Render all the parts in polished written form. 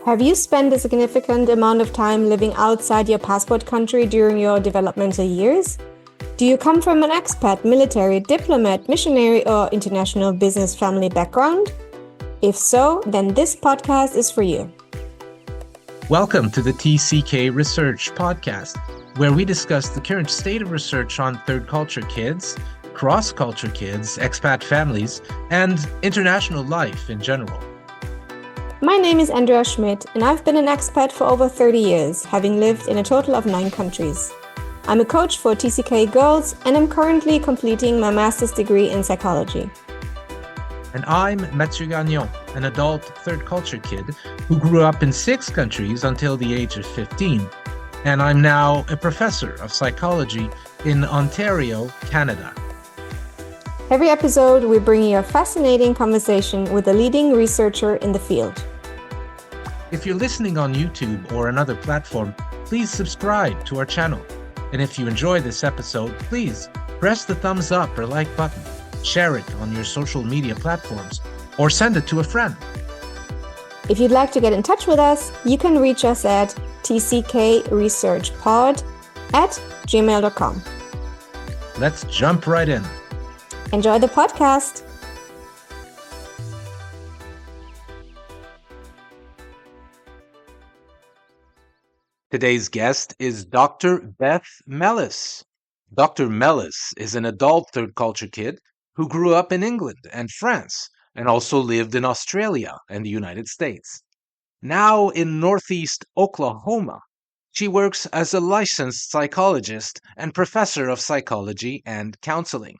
Have you spent a significant amount of time living outside your passport country during your developmental years? Do you come from an expat, military, diplomat, missionary, or international business family background? If so, then this podcast is for you. Welcome to the TCK Research Podcast, where we discuss the current state of research on third culture kids, cross-culture kids, expat families, and international life in general. My name is Andrea Schmidt, and I've been an expat for over 30 years, having lived in a total of 9 countries. I'm a coach for TCK girls, and I'm currently completing my master's degree in psychology. And I'm Mathieu Gagnon, an adult third culture kid who grew up in 6 countries until the age of 15. And I'm now a professor of psychology in Ontario, Canada. Every episode, we bring you a fascinating conversation with a leading researcher in the field. If you're listening on YouTube or another platform, please subscribe to our channel. And if you enjoy this episode, please press the thumbs up or like button, share it on your social media platforms, or send it to a friend. If you'd like to get in touch with us, you can reach us at tckresearchpod@gmail.com. Let's jump right in. Enjoy the podcast. Today's guest is Dr. Beth Melles. Dr. Melles is an adult third culture kid who grew up in England and France and also lived in Australia and the United States. Now in Northeast Oklahoma, she works as a licensed psychologist and professor of psychology and counseling.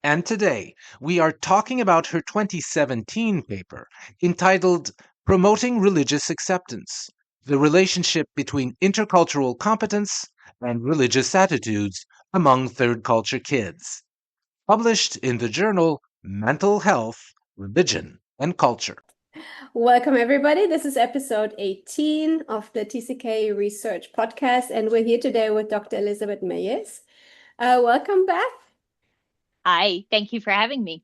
And today, we are talking about her 2017 paper entitled Promoting Religious Acceptance: The Relationship Between Intercultural Competence and Religious Attitudes Among Third Culture Kids, published in the journal Mental Health, Religion, and Culture. Welcome, everybody. This is episode 18 of the TCK Research Podcast, and we're here today with Dr. Elizabeth Melles. Welcome, Beth. Hi, thank you for having me.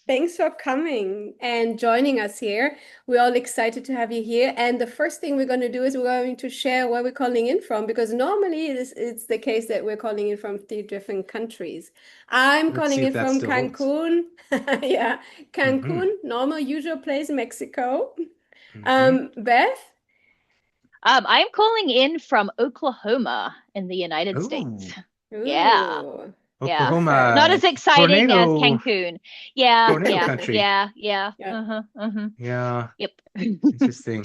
Thanks for coming and joining us here. We're all excited to have you here. And the first thing we're going to do is we're going to share where we're calling in from, because normally it's the case that we're calling in from 3 different countries. I'm calling in from Cancun. Yeah, Cancun, normal, usual place, Mexico. Beth? I'm calling in from Oklahoma in the United States. Yeah. Oklahoma. Yeah. Not as exciting as tornado. Cancun. Yeah. Tornado Yeah. country. Yeah. Yeah. Yep. Interesting.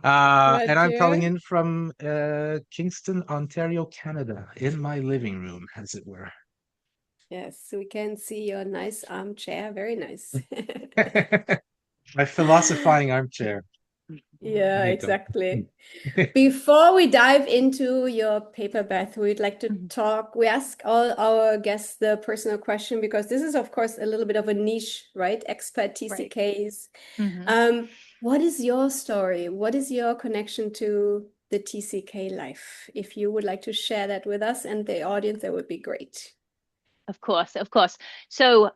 And I'm Roger. calling in from Kingston, Ontario, Canada, in my living room, as it were. Yes, we can see your nice armchair. Very nice. My philosophizing armchair. Yeah, There you go. exactly. Before we dive into your paper, Beth, we'd like to talk. We ask all our guests the personal question, because this is, of course, a little bit of a niche, right? Expert TCKs. What is your story? What is your connection to the TCK life? If you would like to share that with us and the audience, that would be great. Of course. So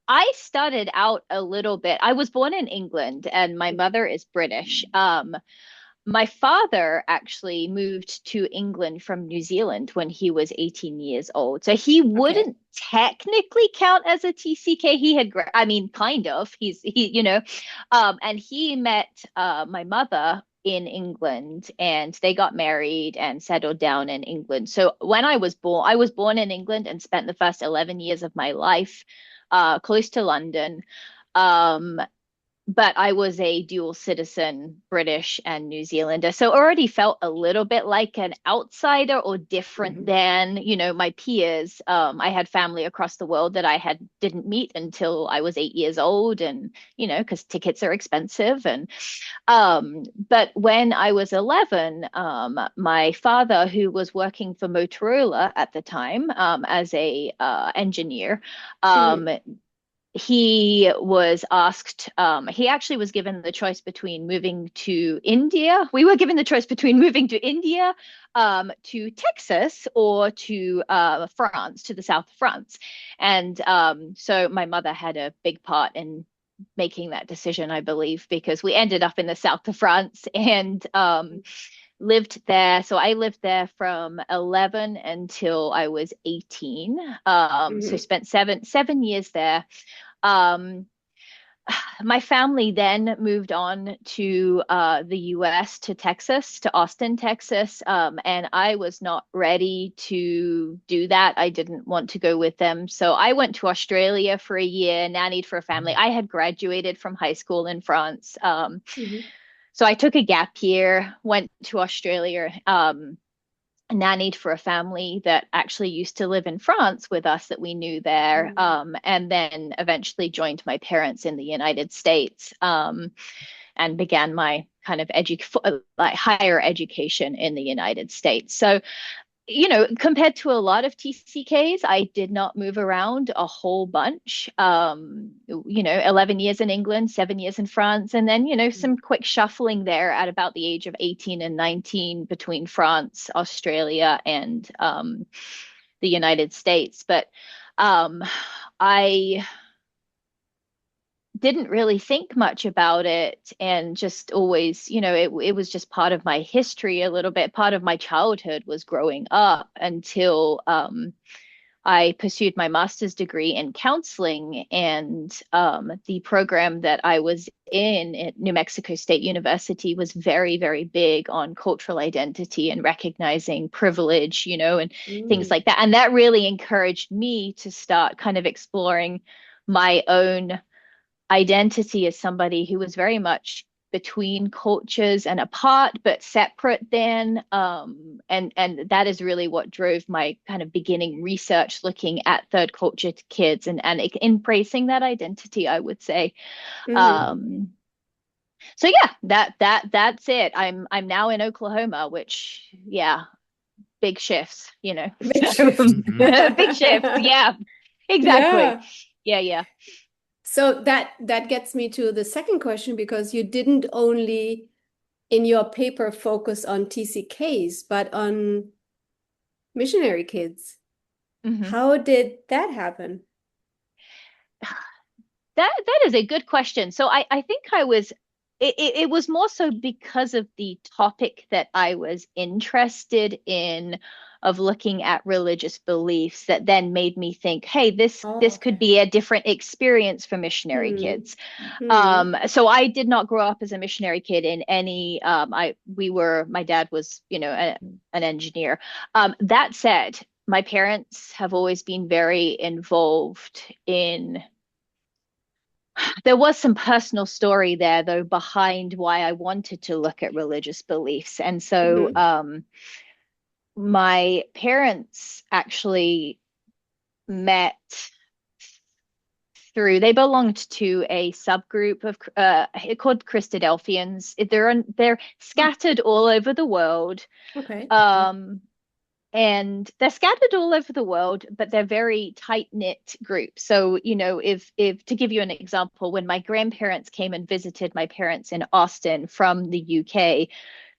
I started out a little bit. I was born in England and my mother is British. My father actually moved to England from New Zealand when he was 18 years old. So he wouldn't technically count as a TCK. He had, kind of. And he met my mother in England, and they got married and settled down in England. So when I was born in England and spent the first 11 years of my life close to London. But I was a dual citizen, British and New Zealander. So already felt a little bit like an outsider or different than, my peers. I had family across the world that I didn't meet until I was 8 years old, and, because tickets are expensive. And but when I was 11, my father, who was working for Motorola at the time as a engineer, he was asked, he actually was given the choice between moving to India. We were given the choice between moving to India, to Texas, or to France, to the south of France. And so my mother had a big part in making that decision, I believe, because we ended up in the south of France and lived there. So I lived there from 11 until I was 18. So spent seven years there. Um, my family then moved on to the US, to Texas, to Austin, Texas. And I was not ready to do that. I didn't want to go with them. So I went to Australia for a year, nannied for a family. I had graduated from high school in France. So I took a gap year, went to Australia, nannied for a family that actually used to live in France with us that we knew there, and then eventually joined my parents in the United States, and began my kind of like higher education in the United States. So, compared to a lot of TCKs, I did not move around a whole bunch. 11 years in England, 7 years in France, and then, some quick shuffling there at about the age of 18 and 19 between France, Australia, and the United States. But I didn't really think much about it, and just always, it was just part of my history a little bit. Part of my childhood was growing up until I pursued my master's degree in counseling, and the program that I was in at New Mexico State University was very, very big on cultural identity and recognizing privilege, and things like that. And that really encouraged me to start kind of exploring my own identity as somebody who was very much between cultures and apart but separate then, and that is really what drove my kind of beginning research, looking at third culture kids and embracing that identity, I would say. So yeah, that's it. I'm now in Oklahoma, which, yeah, big shifts, Big shifts. Big shifts, yeah, exactly. Yeah. So that gets me to the second question, because you didn't only in your paper focus on TCKs, but on missionary kids. How did that happen? That is a good question. So I think it was more so because of the topic that I was interested in, of looking at religious beliefs, that then made me think, hey, this could be a different experience for missionary kids. So I did not grow up as a missionary kid in any, my dad was, an engineer. That said, my parents have always been very involved in. There was some personal story there, though, behind why I wanted to look at religious beliefs. And so my parents actually met they belonged to a subgroup of called Christadelphians. They're scattered all over the world. Okay. And they're scattered all over the world, but they're very tight-knit groups. So, if to give you an example, when my grandparents came and visited my parents in Austin from the UK,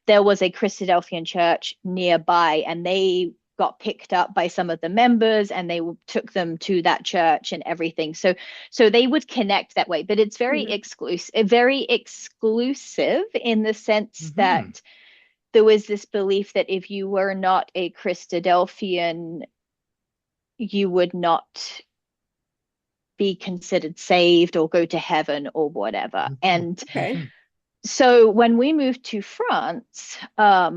there was a Christadelphian church nearby, and they got picked up by some of the members, and they took them to that church and everything. So they would connect that way, but it's very exclusive in the sense that there was this belief that if you were not a Christadelphian, you would not be considered saved or go to heaven or whatever. And so when we moved to France, there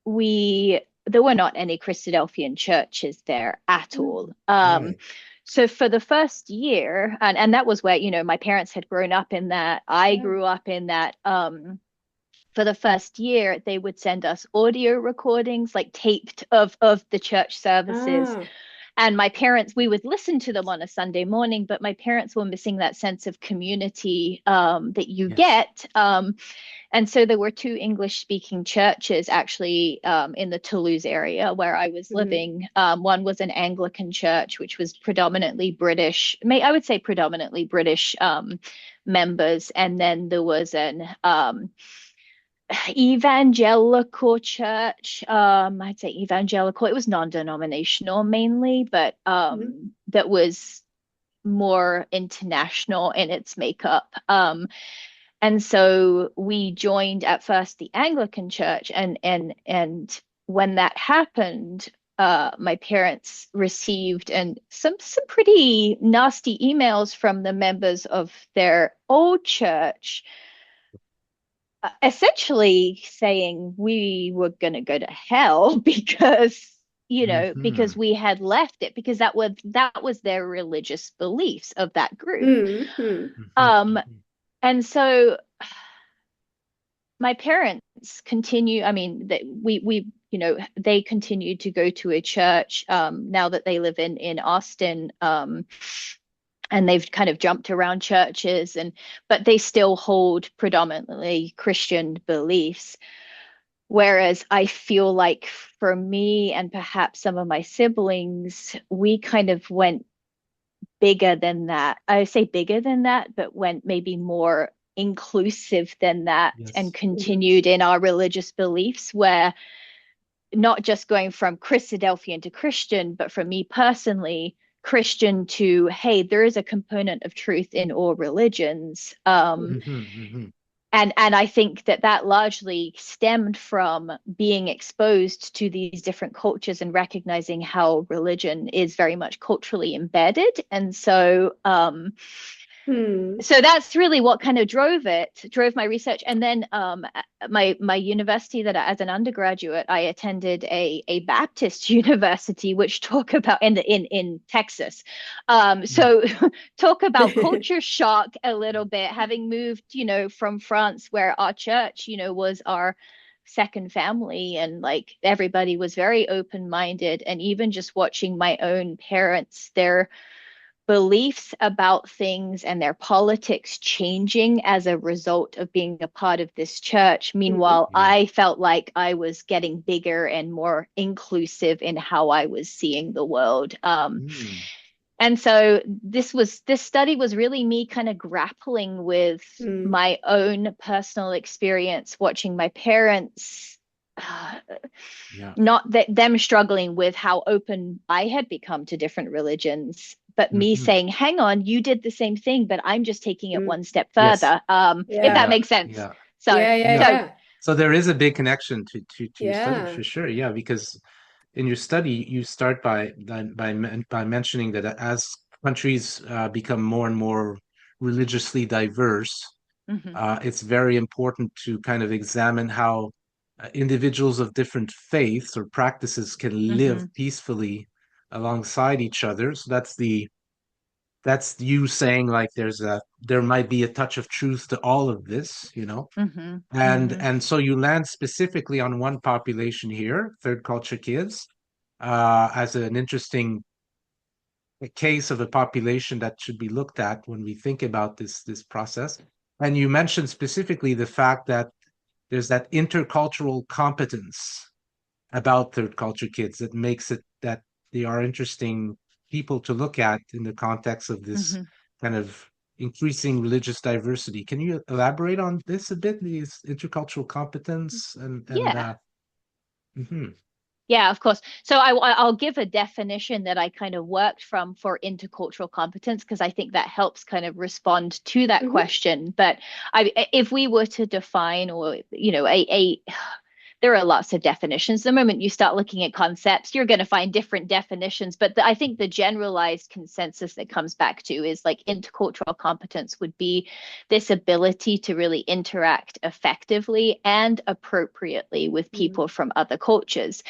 were not any Christadelphian churches there at all. So for the first year, and that was where, my parents had grown up in that. I grew up in that. For the first year, they would send us audio recordings, like taped of the church services. And my parents, we would listen to them on a Sunday morning, but my parents were missing that sense of community that you get. And so there were two English-speaking churches actually in the Toulouse area where I was living. One was an Anglican church, which was predominantly British, I would say predominantly British members. And then there was an evangelical church. I'd say evangelical. It was non-denominational mainly, but that was more international in its makeup. And so we joined at first the Anglican Church, and when that happened, my parents received and some pretty nasty emails from the members of their old church, essentially saying we were going to go to hell because because we had left it, because that was their religious beliefs of that group. Um, and so my parents continue, I mean, they continue to go to a church now that they live in Austin, and they've kind of jumped around churches, but they still hold predominantly Christian beliefs. Whereas I feel like for me and perhaps some of my siblings, we kind of went bigger than that. I say bigger than that, but went maybe more inclusive than that, and continued in our religious beliefs, where not just going from Christadelphian to Christian, but for me personally, Christian to, hey, there is a component of truth in all religions. And I think that largely stemmed from being exposed to these different cultures and recognizing how religion is very much culturally embedded. And so so that's really what kind of drove my research. And then my university that as an undergraduate, I attended a Baptist university, which talk about in Texas. So talk about culture shock a little bit, having moved, from France, where our church, was our second family, and like everybody was very open-minded. And even just watching my own parents, their beliefs about things and their politics changing as a result of being a part of this church. Meanwhile, I felt like I was getting bigger and more inclusive in how I was seeing the world. And so this study was really me kind of grappling with my own personal experience, watching my parents, not them struggling with how open I had become to different religions, but me saying, hang on, you did the same thing, but I'm just taking it one step further. If that makes sense. So there is a big connection to your study, for sure. Yeah, because in your study you start by mentioning that as countries become more and more religiously diverse, it's very important to kind of examine how individuals of different faiths or practices can live peacefully alongside each other. So that's you saying, like, there might be a touch of truth to all of this, and so you land specifically on one population here, third culture kids, as an interesting case of a population that should be looked at when we think about this process. And you mentioned specifically the fact that there's that intercultural competence about third culture kids that makes it that they are interesting people to look at in the context of this kind of increasing religious diversity. Can you elaborate on this a bit, these intercultural competence Yeah, of course. So I'll give a definition that I kind of worked from for intercultural competence, because I think that helps kind of respond to that question. But if we were to define, or, there are lots of definitions. The moment you start looking at concepts, you're going to find different definitions. But I think the generalized consensus that comes back to is like intercultural competence would be this ability to really interact effectively and appropriately with people from other cultures.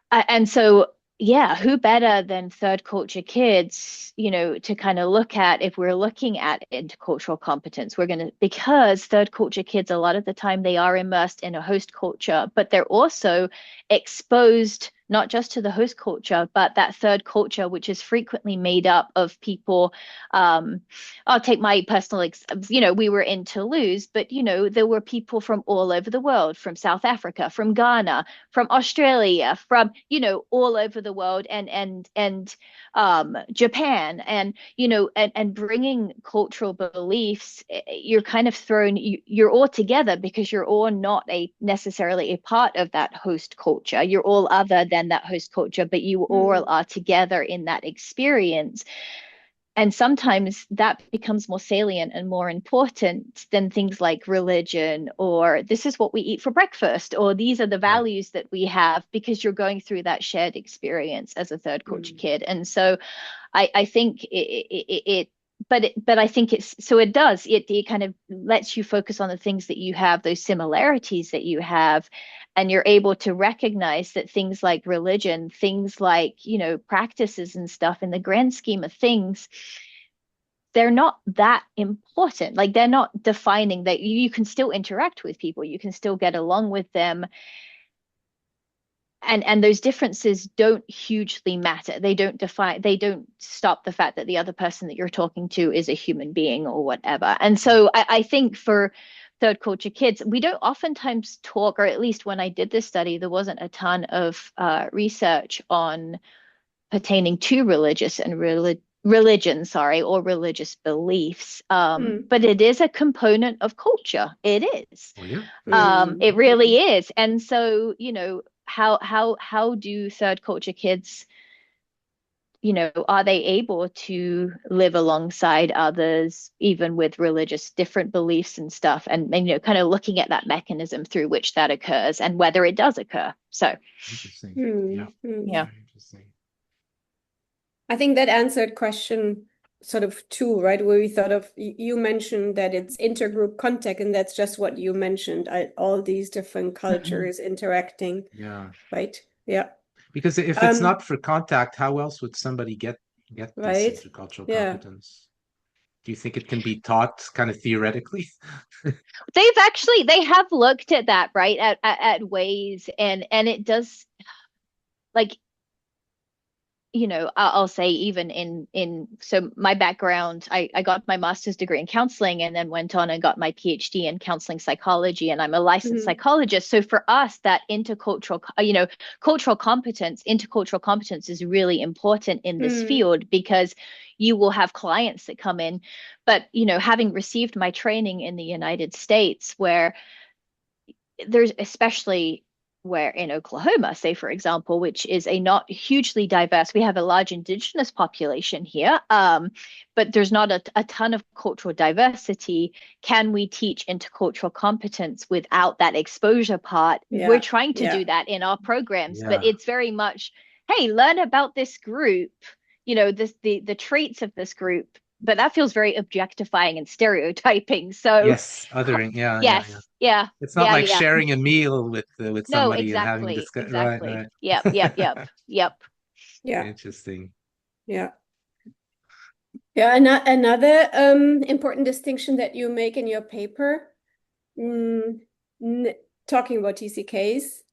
And so, yeah, who better than third culture kids, to kind of look at, if we're looking at intercultural competence, because third culture kids, a lot of the time they are immersed in a host culture, but they're also exposed not just to the host culture, but that third culture, which is frequently made up of people. I'll take my personal, we were in Toulouse, but, there were people from all over the world, from South Africa, from Ghana, from Australia, from, all over the world, and Japan, and bringing cultural beliefs, you're kind of thrown, you're all together because you're all not necessarily a part of that host culture. You're all other than that host culture, but you all are together in that experience. And sometimes that becomes more salient and more important than things like religion, or this is what we eat for breakfast, or these are the Right. values that we have, because you're going through that shared experience as a third culture kid. And so I think but I think it kind of lets you focus on the things that you have, those similarities that you have, and you're able to recognize that things like religion, things like, practices and stuff, in the grand scheme of things, they're not that important. Like, they're not defining that. You can still interact with people, you can still get along with them, and those differences don't hugely matter. They don't stop the fact that the other person that you're talking to is a human being or whatever. And so I think for third culture kids, we don't oftentimes talk, or at least when I did this study, there wasn't a ton of research on pertaining to religion, sorry, or religious beliefs. But it is a component of culture. It is. Oh, yeah. It really is. And so, how do third culture kids, are they able to live alongside others, even with religious different beliefs and stuff, and kind of looking at that mechanism through which that occurs and whether it does occur. So Interesting. Mm. yeah. Very interesting. I think that answered question sort of two, right? Where we thought of, you mentioned that it's intergroup contact, and that's just what you mentioned, all these different cultures interacting, Yeah. right? Yeah. Because if it's not for contact, how else would somebody get this Right. intercultural Yeah. competence? Do you think it can be taught kind of theoretically? They have looked at that, right? At ways, and it does, like, I'll say, even so my background, I got my master's degree in counseling and then went on and got my PhD in counseling psychology, and I'm a licensed psychologist. So for us, that intercultural competence is really important in this field, because you will have clients that come in, but having received my training in the United States, where there's, especially where in Oklahoma, say, for example, which is a not hugely diverse, we have a large indigenous population here, but there's not a ton of cultural diversity. Can we teach intercultural competence without that exposure part? We're trying to do that in our programs, but it's very much, hey, learn about this group, the traits of this group. But that feels very objectifying and stereotyping. So Yes, othering. yeah. It's not like Yeah. sharing a meal with No, somebody and having exactly. discuss. Right, Exactly. right. Yep. Yep. Yeah. Interesting. Yeah. Yeah. Another important distinction that you make in your paper, talking about TCKs,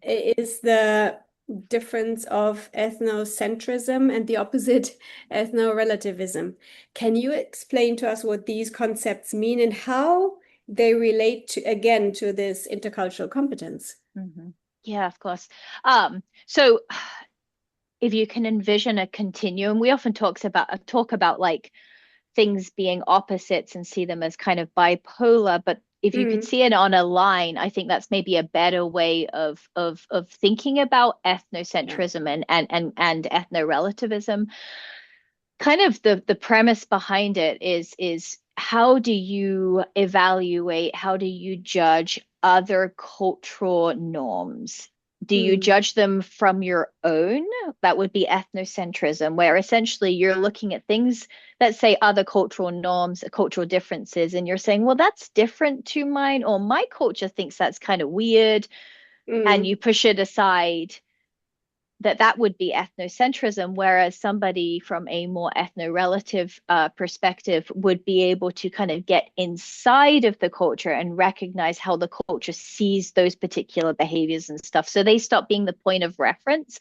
is the difference of ethnocentrism and the opposite, ethno-relativism. Can you explain to us what these concepts mean and how they relate to this intercultural competence? Yeah, of course. So if you can envision a continuum, we often talk about like things being opposites and see them as kind of bipolar, but if you could see it on a line, I think that's maybe a better way of thinking about ethnocentrism and ethno-relativism. Kind of the premise behind it is how do you evaluate, how do you judge other cultural norms? Do you judge them from your own? That would be ethnocentrism, where essentially you're looking at things that say other cultural norms, cultural differences, and you're saying, well, that's different to mine, or my culture thinks that's kind of weird, and you push it aside. That would be ethnocentrism, whereas somebody from a more ethno-relative perspective would be able to kind of get inside of the culture and recognize how the culture sees those particular behaviors and stuff. So they stop being the point of reference,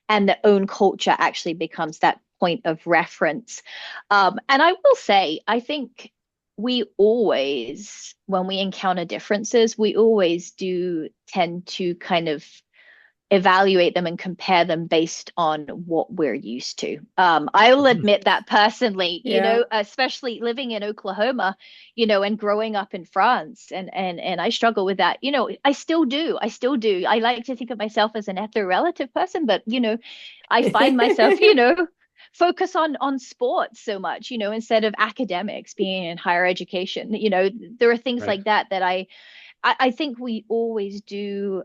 and the own culture actually becomes that point of reference. And I will say, I think we always, when we encounter differences, we always do tend to kind of evaluate them and compare them based on what we're used to. I'll admit that personally, especially living in Oklahoma, and growing up in France, and I struggle with that. I still do. I like to think of myself as an ethno-relative person, but I find myself, focus on sports so much, instead of academics being in higher education. There are things Right. like that I think we always do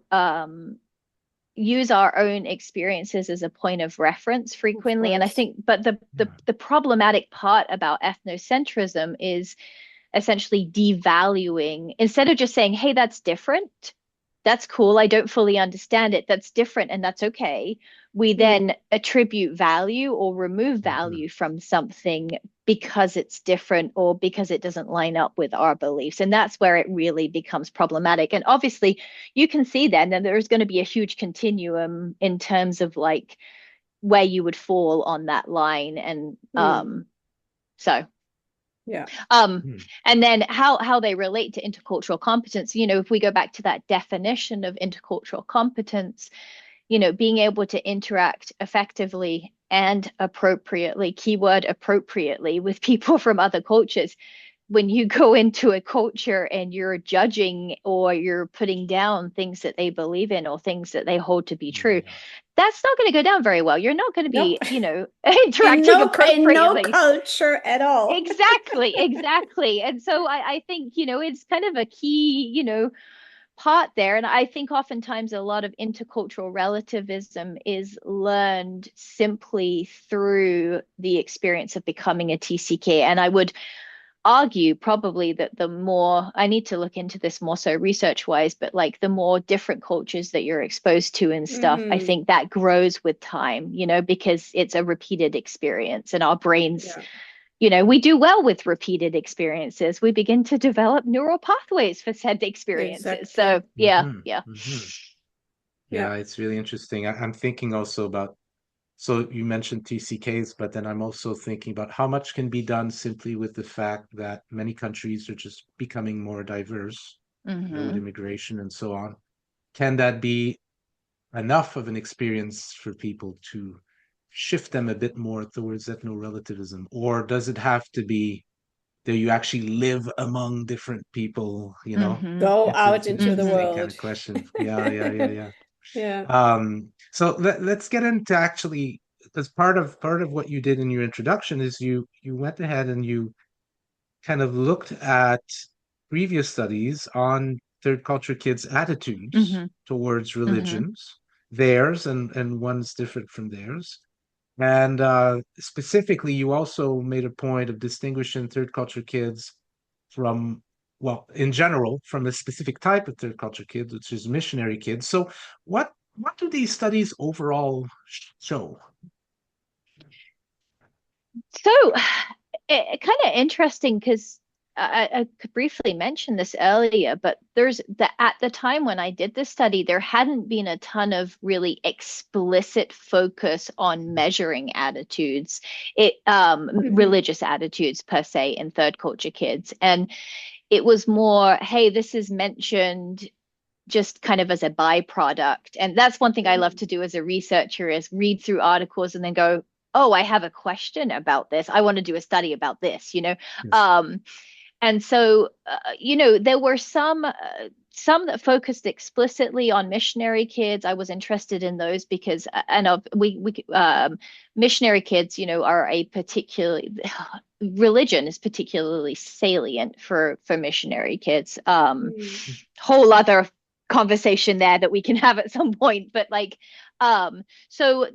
use our own experiences as a point of reference frequently. And I think, but the problematic part about ethnocentrism is essentially devaluing, instead of just saying, hey, that's different, that's cool, I don't fully understand it, that's different, and that's okay. We then attribute value or remove value from something because it's different or because it doesn't line up with our beliefs. And that's where it really becomes problematic. And obviously, you can see then that there's going to be a huge continuum in terms of like where you would fall on that line. And so Yeah. And then how they relate to intercultural competence, if we go back to that definition of intercultural competence, being able to interact effectively and appropriately, keyword appropriately, with people from other cultures. When you go into a culture and you're judging or you're putting down things that they believe in or things that they hold to be true, that's not going to go down very well. You're not going to be, interacting appropriately. In no culture at all. Exactly. And so I think, it's kind of a key, part there. And I think oftentimes a lot of intercultural relativism is learned simply through the experience of becoming a TCK. And I would argue probably that the more, I need to look into this more so research wise, but like the more different cultures that you're exposed to and stuff, I think that grows with time, because it's a repeated experience, and our brains, we do well with repeated experiences. We begin to develop neural pathways for said experiences. Exactly. So yeah. Yeah, it's really interesting. I'm thinking also about, so you mentioned TCKs, but then I'm also thinking about how much can be done simply with the fact that many countries are just becoming more diverse, with immigration and so on. Can that be enough of an experience for people to shift them a bit more towards ethno-relativism? Or does it have to be that you actually live among different people, Go out into the world kind of question. Yeah. Yeah. So let's get into actually, because part of what you did in your introduction is you went ahead and you kind of looked at previous studies on third culture kids' attitudes towards religions, theirs and one's different from theirs. And specifically, you also made a point of distinguishing third culture kids from, well, in general, from a specific type of third culture kids, which is missionary kids. So what do these studies overall show? So it kind of interesting because I could briefly mention this earlier, but at the time when I did this study, there hadn't been a ton of really explicit focus on measuring attitudes, religious attitudes per se, in third culture kids. And it was more, hey, this is mentioned just kind of as a byproduct. And that's one thing I love to do as a researcher, is read through articles and then go, oh, I have a question about this. I want to do a study about this, Yes. And so, there were some that focused explicitly on missionary kids. I was interested in those because, missionary kids, are a particularly, religion is particularly salient for missionary kids. Whole other conversation there that we can have at some point, but so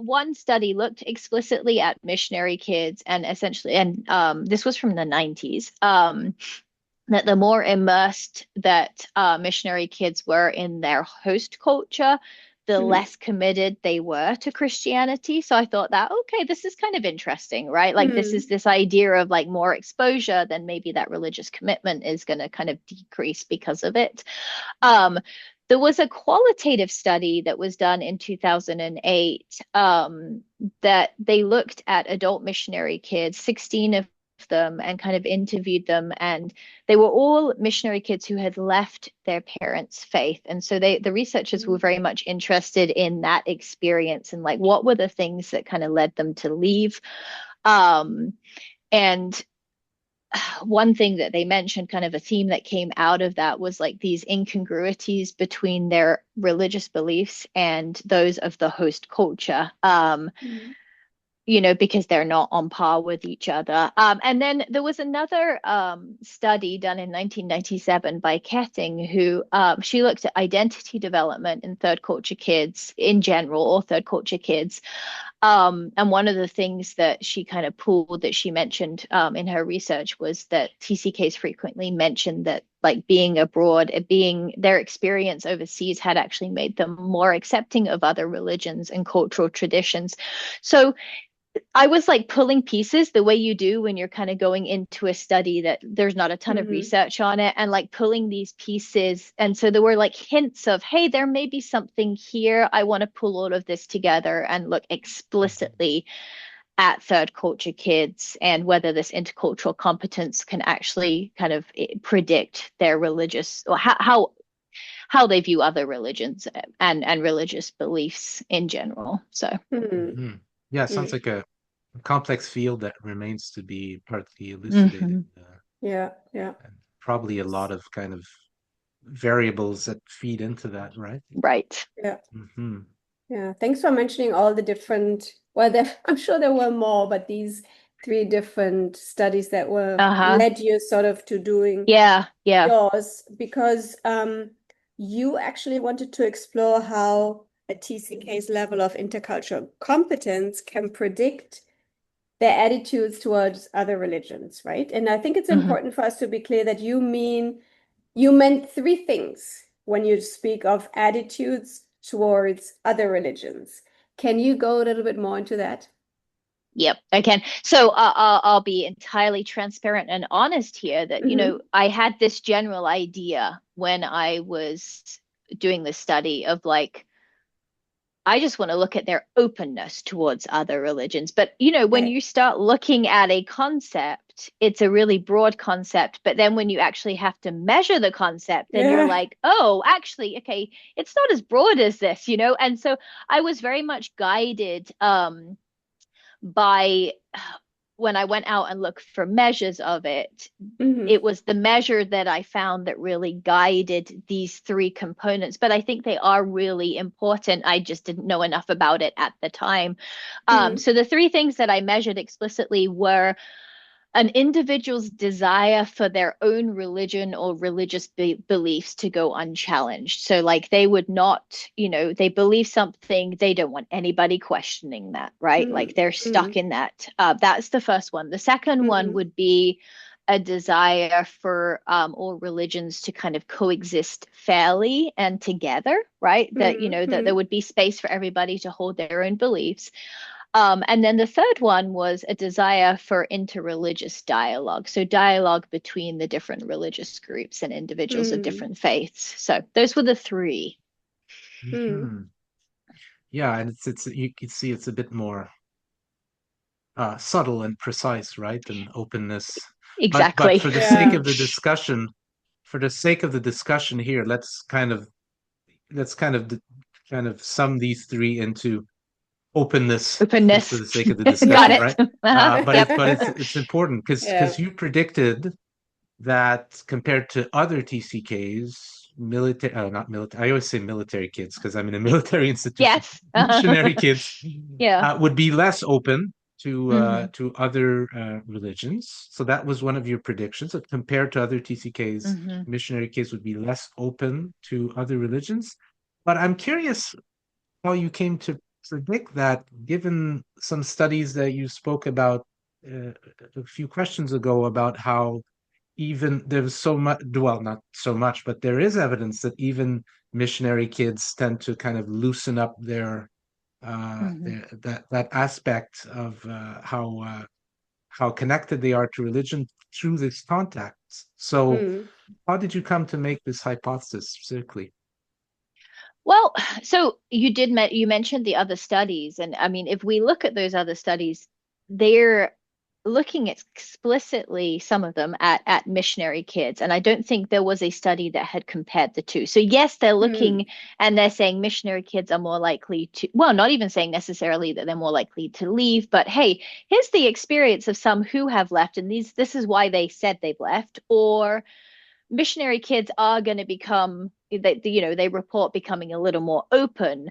one study looked explicitly at missionary kids, and essentially, and this was from the 90s, that the more immersed that missionary kids were in their host culture, the less committed they were to Christianity. So I thought that, okay, this is kind of interesting, right? Like this is this idea of like more exposure, then maybe that religious commitment is going to kind of decrease because of it. There was a qualitative study that was done in 2008 that they looked at adult missionary kids, 16 of them, and kind of interviewed them. And they were all missionary kids who had left their parents' faith. And so the researchers were very much interested in that experience and like what were the things that kind of led them to leave. And one thing that they mentioned, kind of a theme that came out of that, was like these incongruities between their religious beliefs and those of the host culture. because they're not on par with each other. And then there was another study done in 1997 by Ketting, who she looked at identity development in third culture kids in general, or third culture kids. And one of the things that she kind of pulled that she mentioned in her research was that TCKs frequently mentioned that like being abroad, being their experience overseas had actually made them more accepting of other religions and cultural traditions. So I was like pulling pieces the way you do when you're kind of going into a study that there's not a ton of research on it, and like pulling these pieces. And so there were like hints of, hey, there may be something here. I want to pull all of this together and look explicitly at third culture kids and whether this intercultural competence can actually kind of predict their religious, or how they view other religions and religious beliefs in general. So Yeah, it sounds like a complex field that remains to be partly elucidated. Yeah. And probably a lot of kind of variables that feed into that, right? Right. Yeah. Mm-hmm. Yeah. Thanks for mentioning all the different, well, I'm sure there were more, but these 3 different studies that were led you sort of to doing yours, because you actually wanted to explore how a TCK's level of intercultural competence can predict their attitudes towards other religions, right? And I think it's important for us to be clear that you meant 3 things when you speak of attitudes towards other religions. Can you go a little bit more into that? Yep, I can. So I'll be entirely transparent and honest here that, I had this general idea when I was doing this study of like, I just want to look at their openness towards other religions. But, when you start looking at a concept, it's a really broad concept. But then when you actually have to measure the concept, then you're like, oh, actually, okay, it's not as broad as this, And so I was very much guided by when I went out and looked for measures of it, it was the measure that I found that really guided these 3 components. But I think they are really important. I just didn't know enough about it at the time. So the 3 things that I measured explicitly were an individual's desire for their own religion or religious beliefs to go unchallenged. So like they would not, they believe something, they don't want anybody questioning that, right? Like they're stuck in that. That's the first one. The second one would be a desire for all religions to kind of coexist fairly and together, right? That, that there would be space for everybody to hold their own beliefs. And then the third one was a desire for interreligious dialogue. So dialogue between the different religious groups and individuals of different faiths. So those were the 3. Yeah, and it's you can see it's a bit more subtle and precise, right? Than openness. Exactly. But for the sake of the discussion, here, let's kind of sum these 3 into openness, just for the sake of the discussion, right? But it's important because you predicted that compared to other TCKs, not military, I always say military kids because I'm in a military institution. Missionary kids would be less open to other religions. So that was one of your predictions, that compared to other TCKs, missionary kids would be less open to other religions. But I'm curious how you came to predict that, given some studies that you spoke about a few questions ago, about how even there's so much, well, not so much, but there is evidence that even missionary kids tend to kind of loosen up that aspect of how connected they are to religion through this contact. So how did you come to make this hypothesis specifically? Well, so you mentioned the other studies, and I mean, if we look at those other studies, they're looking explicitly, some of them, at missionary kids, and I don't think there was a study that had compared the 2. So yes, they're looking and they're saying missionary kids are more likely to, well, not even saying necessarily that they're more likely to leave, but hey, here's the experience of some who have left, and this is why they said they've left. Or missionary kids are going to become, they report becoming a little more open.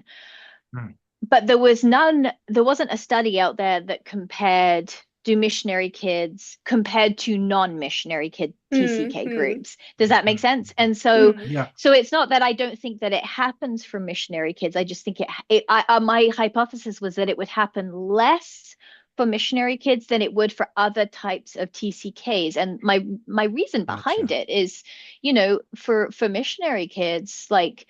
but there wasn't a study out there that compared do missionary kids compared to non-missionary kid TCK groups. Does that make sense? And so Yeah. so it's not that I don't think that it happens for missionary kids. I just think my hypothesis was that it would happen less for missionary kids than it would for other types of TCKs. And my reason behind it is, for missionary kids, like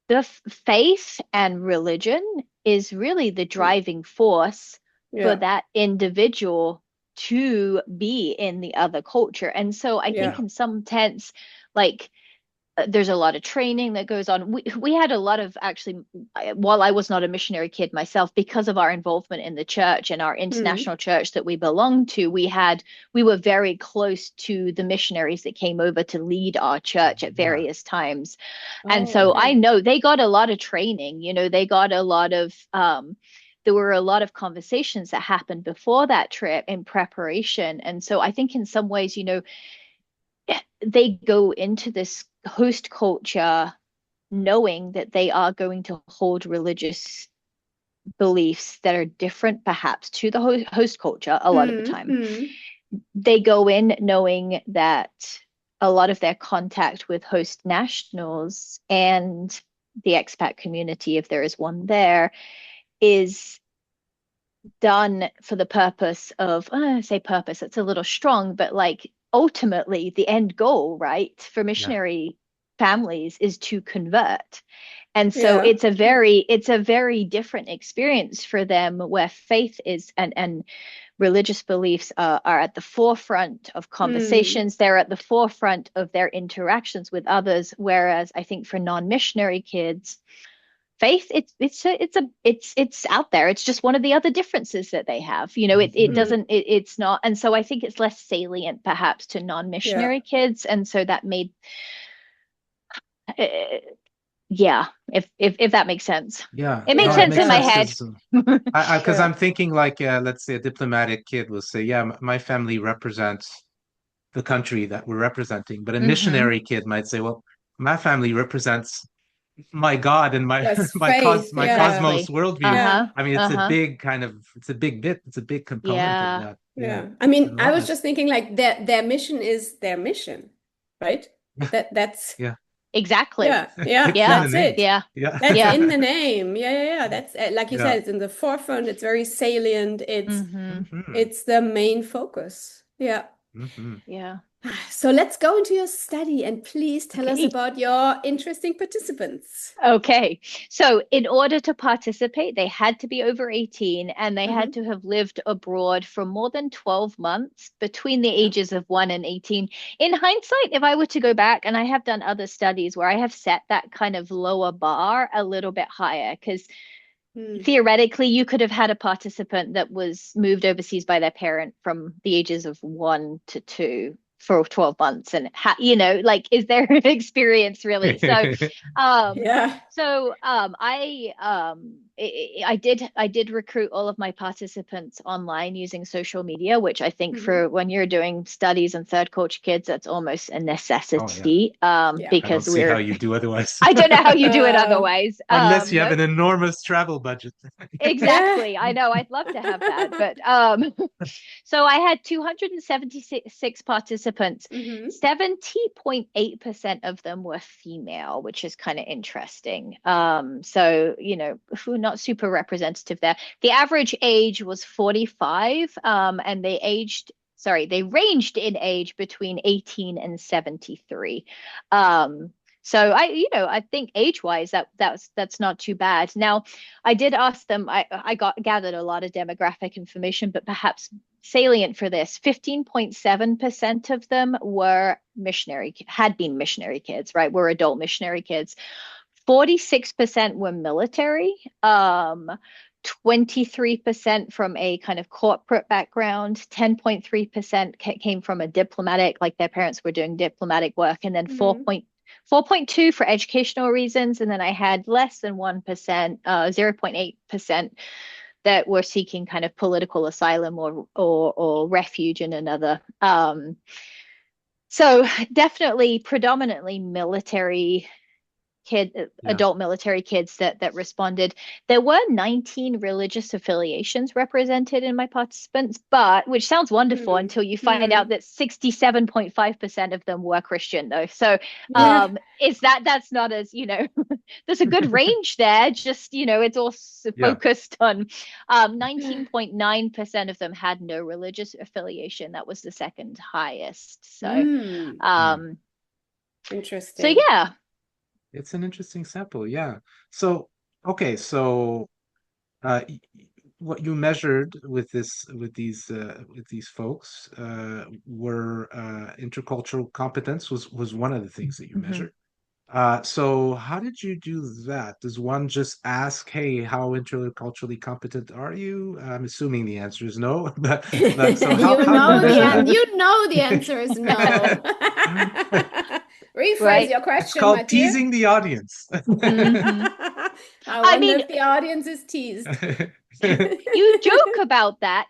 the faith and religion is really the driving force for that individual to be in the other culture. And so I think in some sense, like there's a lot of training that goes on. We had a lot of, actually, while I was not a missionary kid myself, because of our involvement in the church and our international church that we belonged to, we were very close to the missionaries that came over to lead our church at various times. And so I know they got a lot of training, they got a lot of there were a lot of conversations that happened before that trip in preparation. And so I think in some ways, they go into this host culture knowing that they are going to hold religious beliefs that are different perhaps to the host culture a lot of the time. They go in knowing that a lot of their contact with host nationals and the expat community, if there is one there, is done for the purpose of, say purpose, it's a little strong, but like ultimately the end goal, right, for missionary families is to convert. And so it's a very different experience for them, where faith is and religious beliefs are at the forefront of conversations. They're at the forefront of their interactions with others. Whereas I think for non-missionary kids, faith, it's out there. It's just one of the other differences that they have. It's not. And so I think it's less salient perhaps to non-missionary kids. And so that made, if that makes sense. Yeah, it makes sense in my head. Because I'm thinking like, let's say a diplomatic kid will say, my family represents the country that we're representing, but a missionary kid might say, well, my family represents my God and my cosmos worldview. I mean, it's a big component of that. I mean, I was just thinking like their mission is their mission, right? That's exactly. That's it. That's in the name. That's like you said, it's in the forefront. It's very salient. It's the main focus. So let's go into your study and please tell us about your interesting participants. Okay. So in order to participate, they had to be over 18 and they had to have lived abroad for more than 12 months between the ages of 1 and 18. In hindsight, if I were to go back, and I have done other studies where I have set that kind of lower bar a little bit higher, because theoretically, you could have had a participant that was moved overseas by their parent from the ages of 1 to 2 for 12 months, and like, is there an experience really? So I did recruit all of my participants online using social media, which I think for when you're doing studies on third culture kids, that's almost a necessity. Because I don't see how you do otherwise. I don't know how you do it otherwise. Unless you have an enormous travel budget. Exactly. I know. I'd love to have that. But so I had 276 participants. 70.8% of them were female, which is kind of interesting. So, not super representative there. The average age was 45, and they ranged in age between 18 and 73. So I think age-wise that's not too bad. Now, I did ask them. I gathered a lot of demographic information, but perhaps salient for this, 15.7% of them had been missionary kids, right? Were adult missionary kids. 46% were military. 23% from a kind of corporate background. 10.3% came from a diplomatic, like their parents were doing diplomatic work, and then 4.2 for educational reasons, and then I had less than 1%, 0.8% that were seeking kind of political asylum or refuge in another. So definitely predominantly military adult military kids that responded. There were 19 religious affiliations represented in my participants, but which sounds wonderful until you find out that 67.5% of them were Christian, though. So that's not as, there's a good range there. Just, it's also focused on 19.9% of them had no religious affiliation. That was the second highest. So interesting. So yeah. It's an interesting sample, yeah. So, okay, so what you measured with these folks were intercultural competence was one of the things that you measured. So how did you do that? Does one just ask, "Hey, how interculturally competent are you?" I'm assuming the answer is no, but so how do you measure that? You know the answer is no. Rephrase your question. It's called teasing the audience. I wonder if the audience is teased. You joke about that,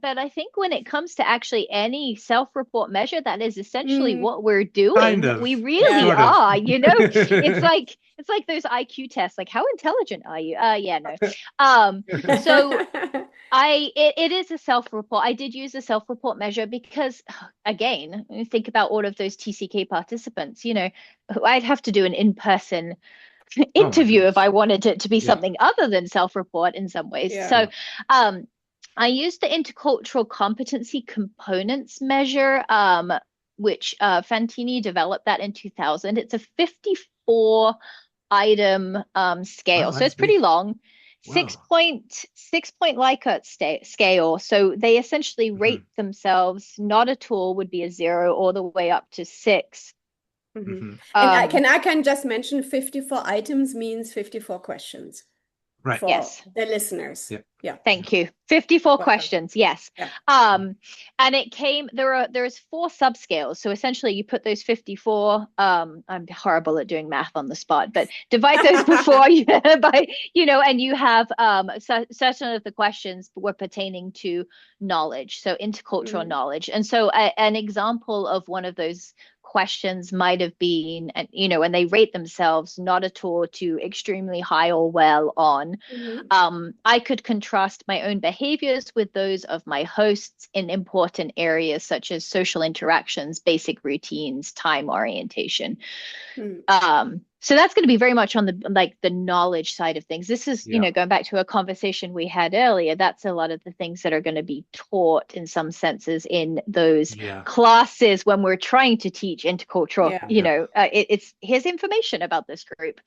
but I think when it comes to actually any self-report measure, that is essentially what we're doing. Kind of. We really are, It's like those IQ tests, like how intelligent are you? So it is a self-report. I did use a self-report measure because, again, think about all of those TCK participants, I'd have to do an in-person interview if I wanted it to be something other than self-report in some ways. So I used the intercultural competency components measure, which Fantini developed that in 2000. It's a 54 item scale. So it's pretty long. 6-point Likert scale. So they essentially rate themselves. Not at all would be a 0 all the way up to 6. And I can just mention 54 items means 54 questions. Right. For the listeners. Yeah. Thank you. 54 questions. Yes. And there's 4 subscales. So essentially you put those 54, I'm horrible at doing math on the spot, but divide those before you by, and you have certain of the questions were pertaining to knowledge. So intercultural knowledge. And so an example of one of those questions might have been, and they rate themselves not at all to extremely high or well on. I could contrast my own behaviors with those of my hosts in important areas such as social interactions, basic routines, time orientation. So that's going to be very much on the knowledge side of things. This is, going back to a conversation we had earlier, that's a lot of the things that are going to be taught in some senses in those classes when we're trying to teach intercultural, it's here's information about this group.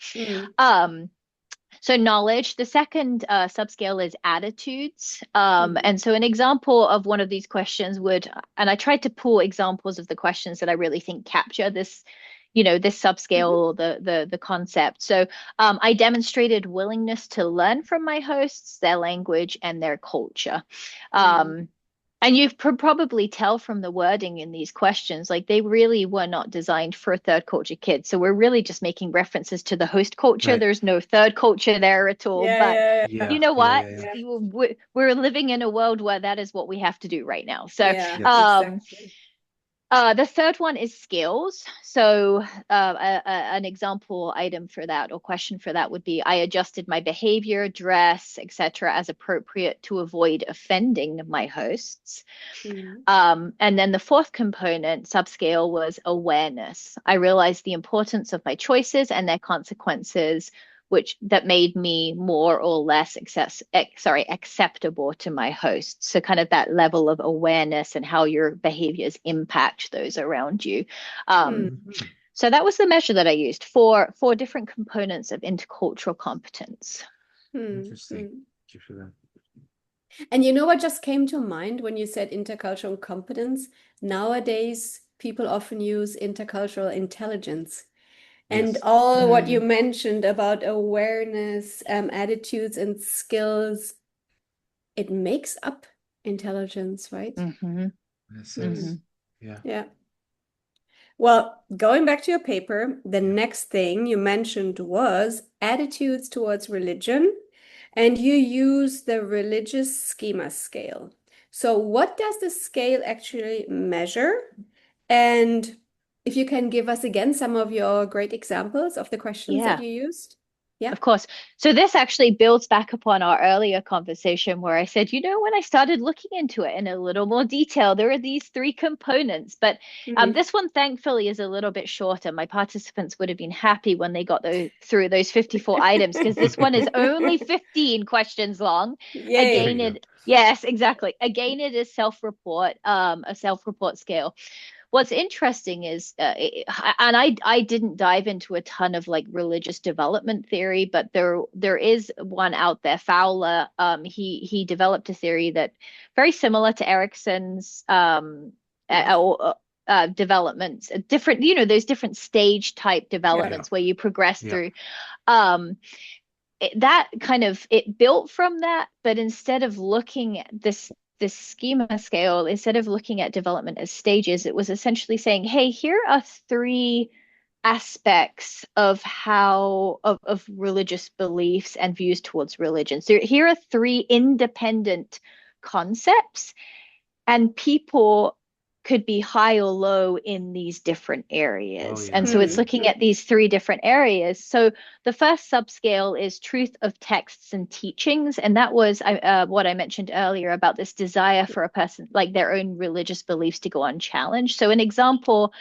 So knowledge. The second subscale is attitudes. And so an example of one of these questions and I tried to pull examples of the questions that I really think capture this, this subscale, the concept. So I demonstrated willingness to learn from my hosts, their language and their culture. And you could probably tell from the wording in these questions, like they really were not designed for a third culture kid. So we're really just making references to the host culture. Right. There's no third culture there at all. You know what? We're living in a world where that is what we have to do right now. So exactly. The third one is skills. So an example item for that or question for that would be, I adjusted my behavior, dress, etc. as appropriate to avoid offending my hosts. And then the fourth component, subscale, was awareness. I realized the importance of my choices and their consequences, that made me more or less acceptable to my hosts. So kind of that level of awareness and how your behaviors impact those around you. So that was the measure that I used for 4 different components of intercultural competence. Interesting. Thank you for that. And you know what just came to mind when you said intercultural competence? Nowadays, people often use intercultural intelligence. And all what you mentioned about awareness, attitudes and skills, it makes up intelligence, right? Yeah. Well, going back to your paper, the next thing you mentioned was attitudes towards religion, and you use the religious schema scale. So what does the scale actually measure? And if you can give us again some of your great examples of the questions that Yeah. you used. Yeah. Of course. So this actually builds back upon our earlier conversation where I said, when I started looking into it in a little more detail, there are these three components. But this one, thankfully, is a little bit shorter. My participants would have been happy when they got through those 54 items, because this one is only 15 questions long. Yay. Yes, exactly. Again, it is self-report, a self-report scale. What's interesting is, and I didn't dive into a ton of like religious development theory, but there is one out there, Fowler. He developed a theory that very similar to Erickson's developments, different, those different stage type developments where you progress through. It built from that, but instead of looking at this schema scale, instead of looking at development as stages, it was essentially saying, hey, here are three aspects of of religious beliefs and views towards religion. So here are three independent concepts, and people could be high or low in these different areas. And so it's looking at these three different areas. So the first subscale is truth of texts and teachings. And that was what I mentioned earlier about this desire for a person, like their own religious beliefs, to go unchallenged. So an example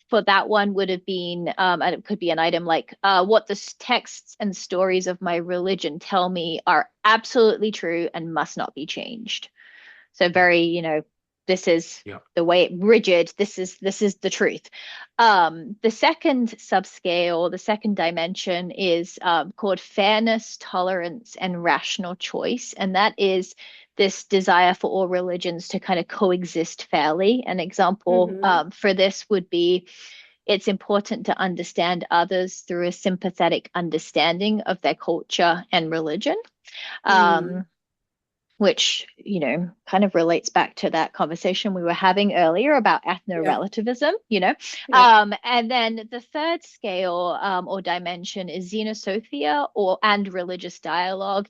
for that one would have been, and it could be an item like, what the texts and stories of my religion tell me are absolutely true and must not be changed. So very, this is the way rigid. This is the truth. The second subscale, the second dimension is called fairness, tolerance, and rational choice. And that is this desire for all religions to kind of coexist fairly. An example for this would be, it's important to understand others through a sympathetic understanding of their culture and religion. Which, kind of relates back to that conversation we were having earlier about ethno-relativism, And then the third scale or dimension is xenosophia and religious dialogue.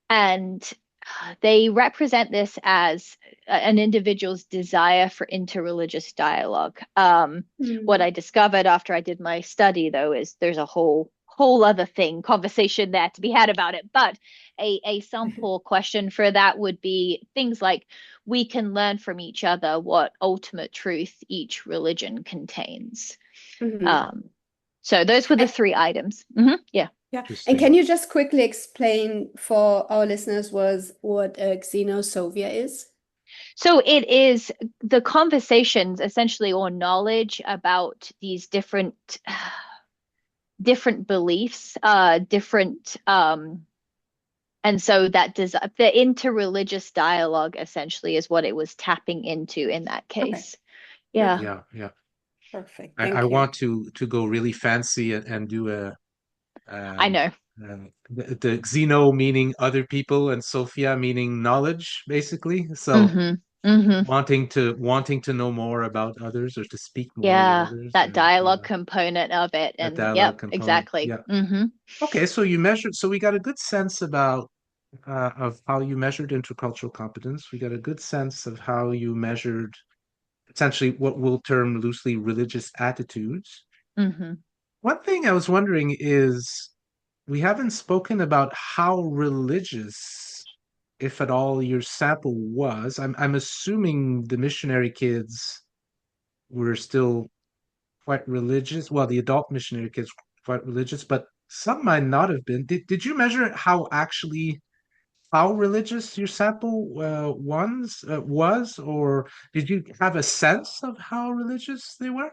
And they represent this as an individual's desire for interreligious dialogue. What I discovered after I did my study, though, is there's a whole other conversation there to be had about it. But a sample question for that would be things like, we can learn from each other what ultimate truth each religion contains. So those were the three items. Yeah. And can you just quickly explain for our listeners what xenosophia is? So it is the conversations, essentially, or knowledge about these different beliefs, and so that the interreligious dialogue essentially is what it was tapping into in that case. Okay. Yeah. Perfect. I want to go really fancy and do a I know. The xeno meaning other people and Sophia meaning knowledge, basically. So wanting to know more about others or to speak more with others. That dialogue component of it. And exactly. Yeah. Okay, so we got a good sense about of how you measured intercultural competence. We got a good sense of how you measured essentially what we'll term loosely religious attitudes. One thing I was wondering is, we haven't spoken about how religious, if at all, your sample was. I'm assuming the missionary kids were still quite religious. Well, the adult missionary kids were quite religious, but some might not have been. Did you measure how religious your sample was, or did you have a sense of how religious they were?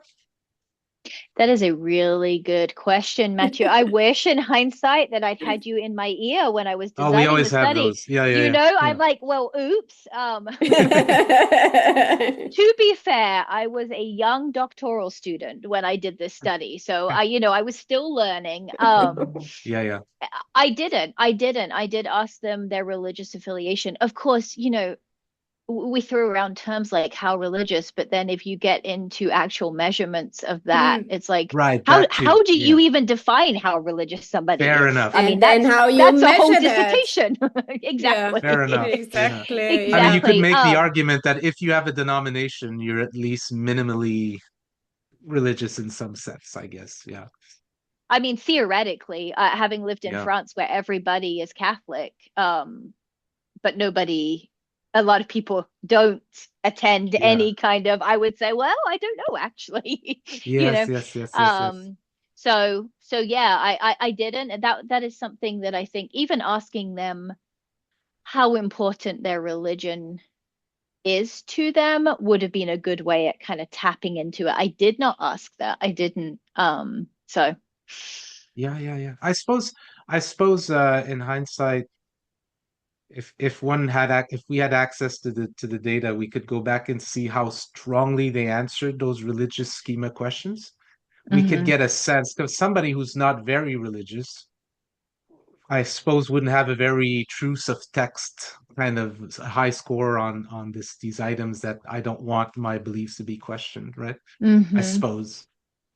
That is a really good question, Matthew. I wish in hindsight that I'd had you in my ear when I was designing we always the study. Have those. Yeah. I'm like, well, oops. To be fair, I was a young doctoral student when I did this study. So I was still learning. Yeah. I didn't. I did ask them their religious affiliation. Of course, we throw around terms like how religious, but then if you get into actual measurements of that, it's like, how do you even define how religious somebody is? Fair enough. I mean, that's a whole dissertation. Exactly. Fair enough. Exactly. I mean, you could make the argument that if you have a denomination, you're at least minimally religious in some sense, I guess. Yeah. I mean, theoretically, having lived in Yeah. France where everybody is Catholic, but a lot of people don't attend Yeah. any kind of, I would say, well, I don't know, actually, you know. Yes, yes, yes, yes, yes. So yeah, I didn't, and that is something that I think even asking them how important their religion is to them would have been a good way at kind of tapping into it. I did not ask that. I didn't. So Yeah, yeah, yeah. I suppose in hindsight, if one had if we had access to the data, we could go back and see how strongly they answered those religious schema questions. We could mhm. get a sense, because somebody who's not very religious, I suppose, wouldn't have a very truth of text kind of high score on these items that I don't want my beliefs to be questioned, right? I Mhm. suppose.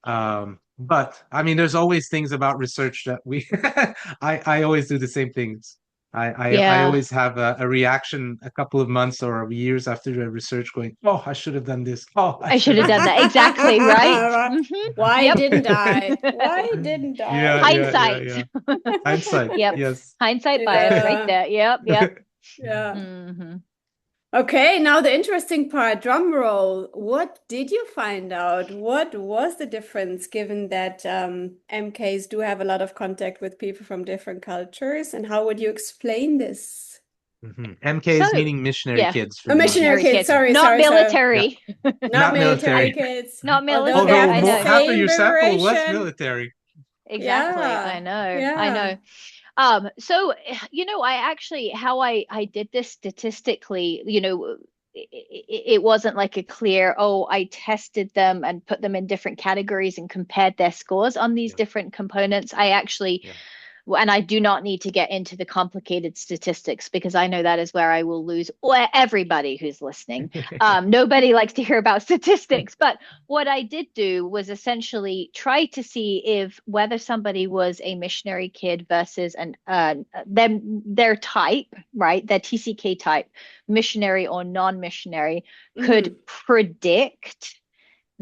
But I mean, there's always things about research that I always do the same things. I Yeah. always have a reaction a couple of months or years after the research going, oh, I should have done this. Oh, I I should should have have done done that. Exactly, right? hmm Why Yep. didn't I? Why didn't Yeah, I? yeah, yeah, Hindsight. yeah. Hindsight, Yep. yes. Hindsight bias right Yeah, there. Yep, yep. yeah. hmm Okay, now the interesting part, drum roll. What did you find out? What was the difference, given that MKs do have a lot of contact with people from different cultures, and how would you explain this? MKs So, meaning missionary yeah, kids for Oh, the missionary missionary audience. kids. kids, Yeah. Sorry, not sorry, sorry. Yeah. military. Not Not military military. kids, Not although they military. Although have I the know. half of same your sample was vibration. military. Exactly. I Yeah, know. I yeah. know. So I actually how I did this statistically, it wasn't like a clear, oh, I tested them and put them in different categories and compared their scores on these Yeah. different components. I actually Yeah. and I do not need to get into the complicated statistics because I know that is where I will lose everybody who's listening. Nobody likes to hear about statistics, but what I did do was essentially try to see if whether somebody was a missionary kid versus their type, right, their TCK type, missionary or non-missionary, could Mm, predict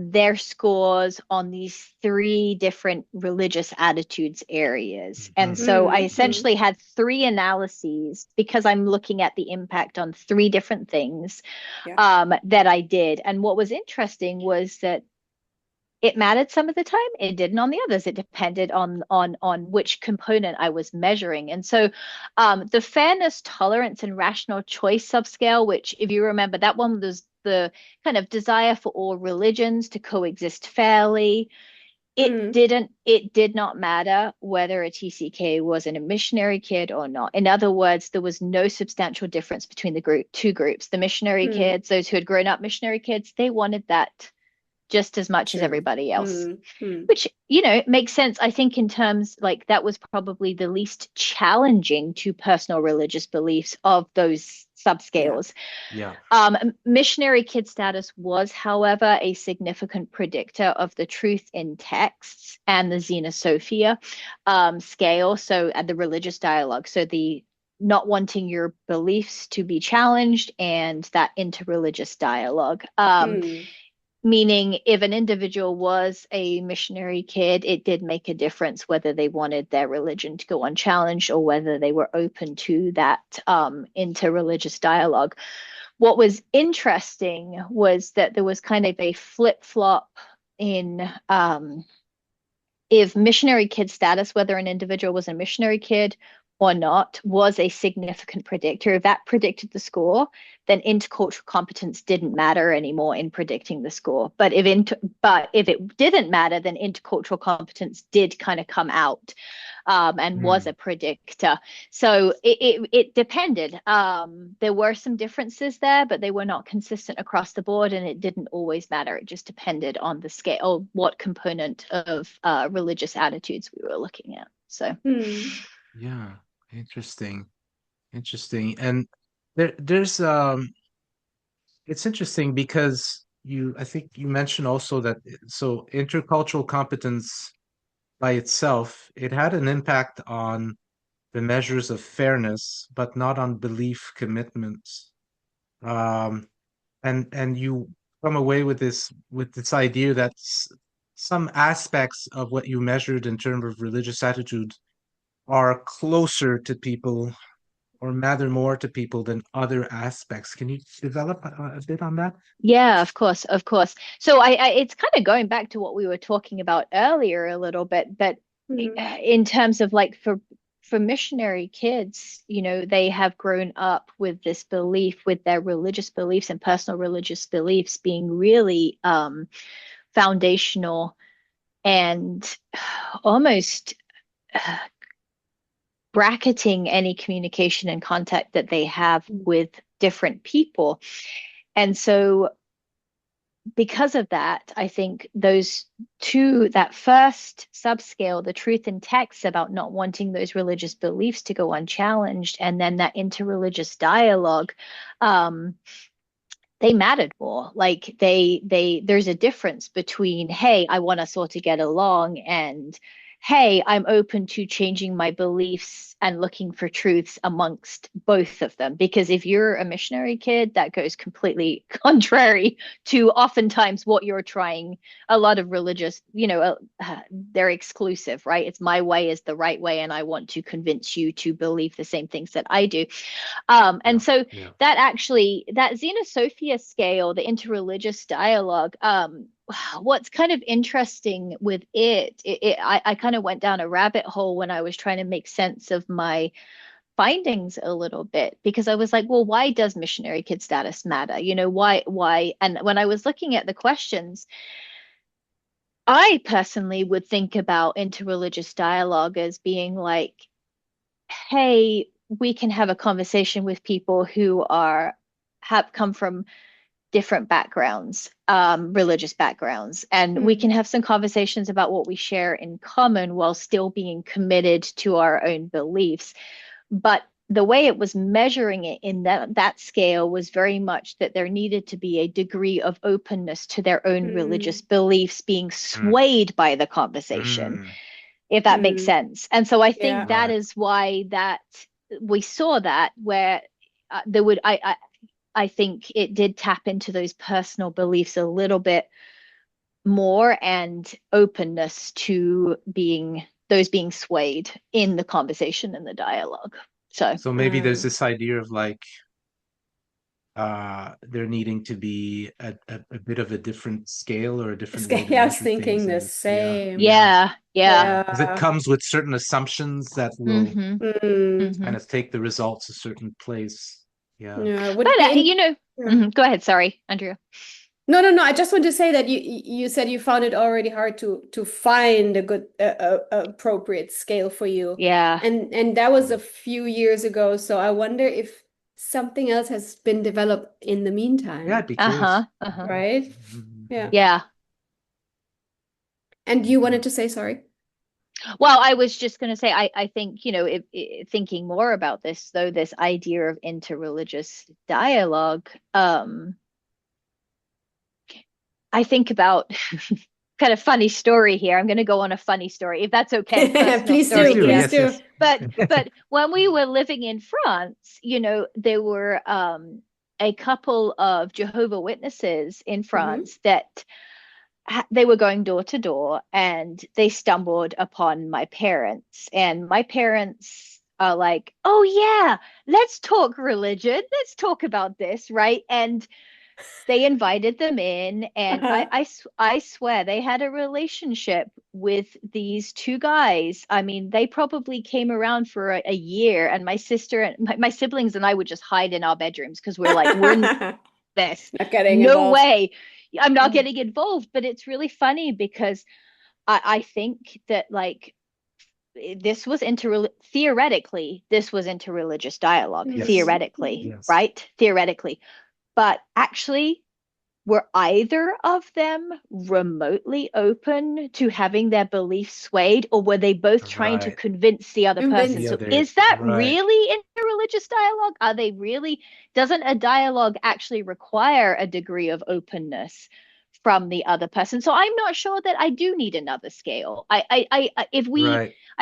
their scores on these three different religious attitudes areas. And Mhm. so I mm, mm. essentially had three analyses because I'm looking at the impact on three different things Yeah. that I did. And what was interesting was that it mattered some of the time, it didn't on the others. It depended on which component I was measuring. And so the fairness, tolerance, and rational choice subscale, which if you remember, that one was the kind of desire for all religions to coexist fairly. Mm, It did not matter whether a TCK was a missionary kid or not. In other words, there was no substantial difference between the two groups. The missionary mm. kids, those who had grown up missionary kids, they wanted that just as much as True. everybody else, Mm, mm. which makes sense. I think in terms like that was probably the least challenging to personal religious beliefs of those Yeah. subscales. Yeah. Missionary kid status was, however, a significant predictor of the truth in texts and the xenosophia scale, so at the religious dialogue, so the not wanting your beliefs to be challenged and that interreligious dialogue. Mm, Meaning, if an individual was a missionary kid, it did make a difference whether they wanted their religion to go unchallenged or whether they were open to that interreligious dialogue. What was interesting was that there was kind of a flip flop in if missionary kid status, whether an individual was a missionary kid or not, was a significant predictor. If that predicted the score, then intercultural competence didn't matter anymore in predicting the score. But if it didn't matter, then intercultural competence did kind of come out and was Mm. a predictor. So it depended. There were some differences there, but they were not consistent across the board, and it didn't always matter. It just depended on the scale, or what component of religious attitudes we were looking at. So, mm. Yeah. Interesting. Interesting. And there's it's interesting because I think you mentioned also that so intercultural competence by itself, it had an impact on the measures of fairness, but not on belief commitments. Um, and you come away with this idea that some aspects of what you measured in terms of religious attitude are closer to people or matter more to people than other aspects. Can you develop a bit on that? Yeah, of course, of course. So it's kind of going back to what we were talking about earlier a little bit, but in terms of like for missionary kids, you know, they have grown up with this belief, with their religious beliefs and personal religious beliefs being really foundational and almost bracketing any communication and contact that they have with different people. And so because of that, I think that first subscale, the truth in text about not wanting those religious beliefs to go unchallenged, and then that interreligious dialogue, they mattered more. Like there's a difference between, hey, I want us all to get along, and hey, I'm open to changing my beliefs and looking for truths amongst both of them. Because if you're a missionary kid, that goes completely contrary to oftentimes what you're trying. A lot of religious, they're exclusive, right? It's my way is the right way, and I want to convince you to believe the same things that I do. And so that actually, that Xenosophia scale, the interreligious dialogue, what's kind of interesting with I kind of went down a rabbit hole when I was trying to make sense of my findings a little bit, because I was like, well, why does missionary kid status matter? You know, why? And when I was looking at the questions, I personally would think about interreligious dialogue as being like, hey, we can have a conversation with people who have come from different backgrounds, religious backgrounds, and we can have some conversations about what we share in common while still being committed to our own beliefs. But the way it was measuring it in that scale was very much that there needed to be a degree of openness to their own religious beliefs being swayed by the conversation, if that makes sense. And so I think that is why that we saw that where there would I think it did tap into those personal beliefs a little bit more, and openness to being swayed in the conversation and the dialogue. So maybe there's this idea of like there needing to be a bit of a different scale or a different way to I was measure thinking the things. same. Yeah. Because it comes with certain assumptions that will kind of take the results a certain place. Yeah, but go ahead. Sorry, Andrea. No. I just want to say that you said you found it already hard to find a good appropriate scale for you. Yeah. And that was a few years ago. So I wonder if something else has been developed in the meantime. Yeah, I'd be curious. Right? Yeah. Yeah. And you wanted to say, sorry? Well, I was just going to say, I think, thinking more about this, though, this idea of interreligious dialogue, I think about kind of funny story here. I'm going to go on a funny story, if that's okay. Please do. Yes. But when we were living in France, there were a couple of Jehovah's Witnesses in France that they were going door to door, and they stumbled upon my parents, and my parents are like, oh yeah, let's talk religion, let's talk about this, right? And they invited them in, and I swear they had a relationship with these two guys. I mean, they probably came around for a year, and my sister and my siblings and I would just hide in our bedrooms because we're like, we're this. No way. I'm not getting involved. But it's really funny because I think that like this was theoretically, this was interreligious dialogue, theoretically, right? Theoretically. But actually, were either of them remotely open to having their beliefs swayed, or were they both trying to convince the other person? So is that really interreligious dialogue? Are they really? Doesn't a dialogue actually require a degree of openness from the other person? So I'm not sure that I do need another scale. I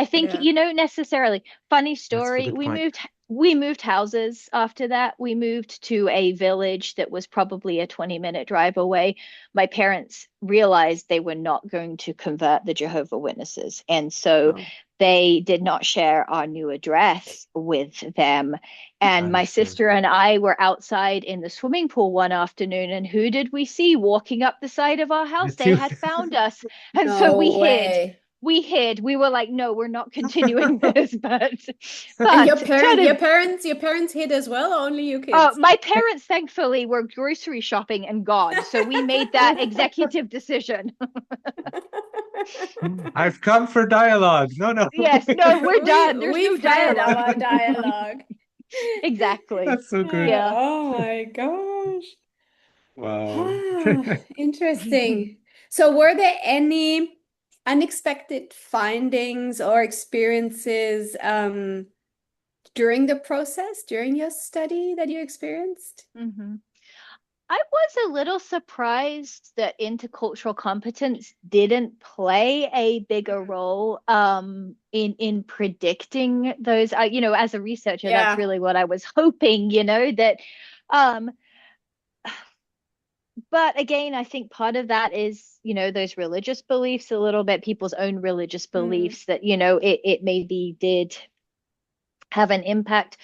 think, necessarily. Funny story. we moved houses after that. We moved to a village that was probably a 20-minute drive away. My parents realized they were not going to convert the Jehovah Witnesses. And so Oh. they did not share our new address with them. And my Understood. sister and I were outside in the swimming pool one afternoon. And who did we see walking up the side of our house? The They two. had found us. And so No we hid. way. We hid. We were like, no, we're not continuing this. And But your parents hid as well, or only you kids? my parents thankfully were grocery shopping and gone. So we made that executive decision. I've come for dialogue. No. Yes, no, we're done. There's no We've had dialogue. our dialogue. Exactly. That's so good. Yeah. Oh my gosh. Wow. Interesting. So were there any unexpected findings or experiences during the process, during your study that you experienced? I was a little surprised that intercultural competence didn't play a bigger role in predicting those. As a researcher, Yeah. that's really what I was hoping, that but again, I think part of that is, those religious beliefs a little bit, people's own religious beliefs that, it maybe did have an impact.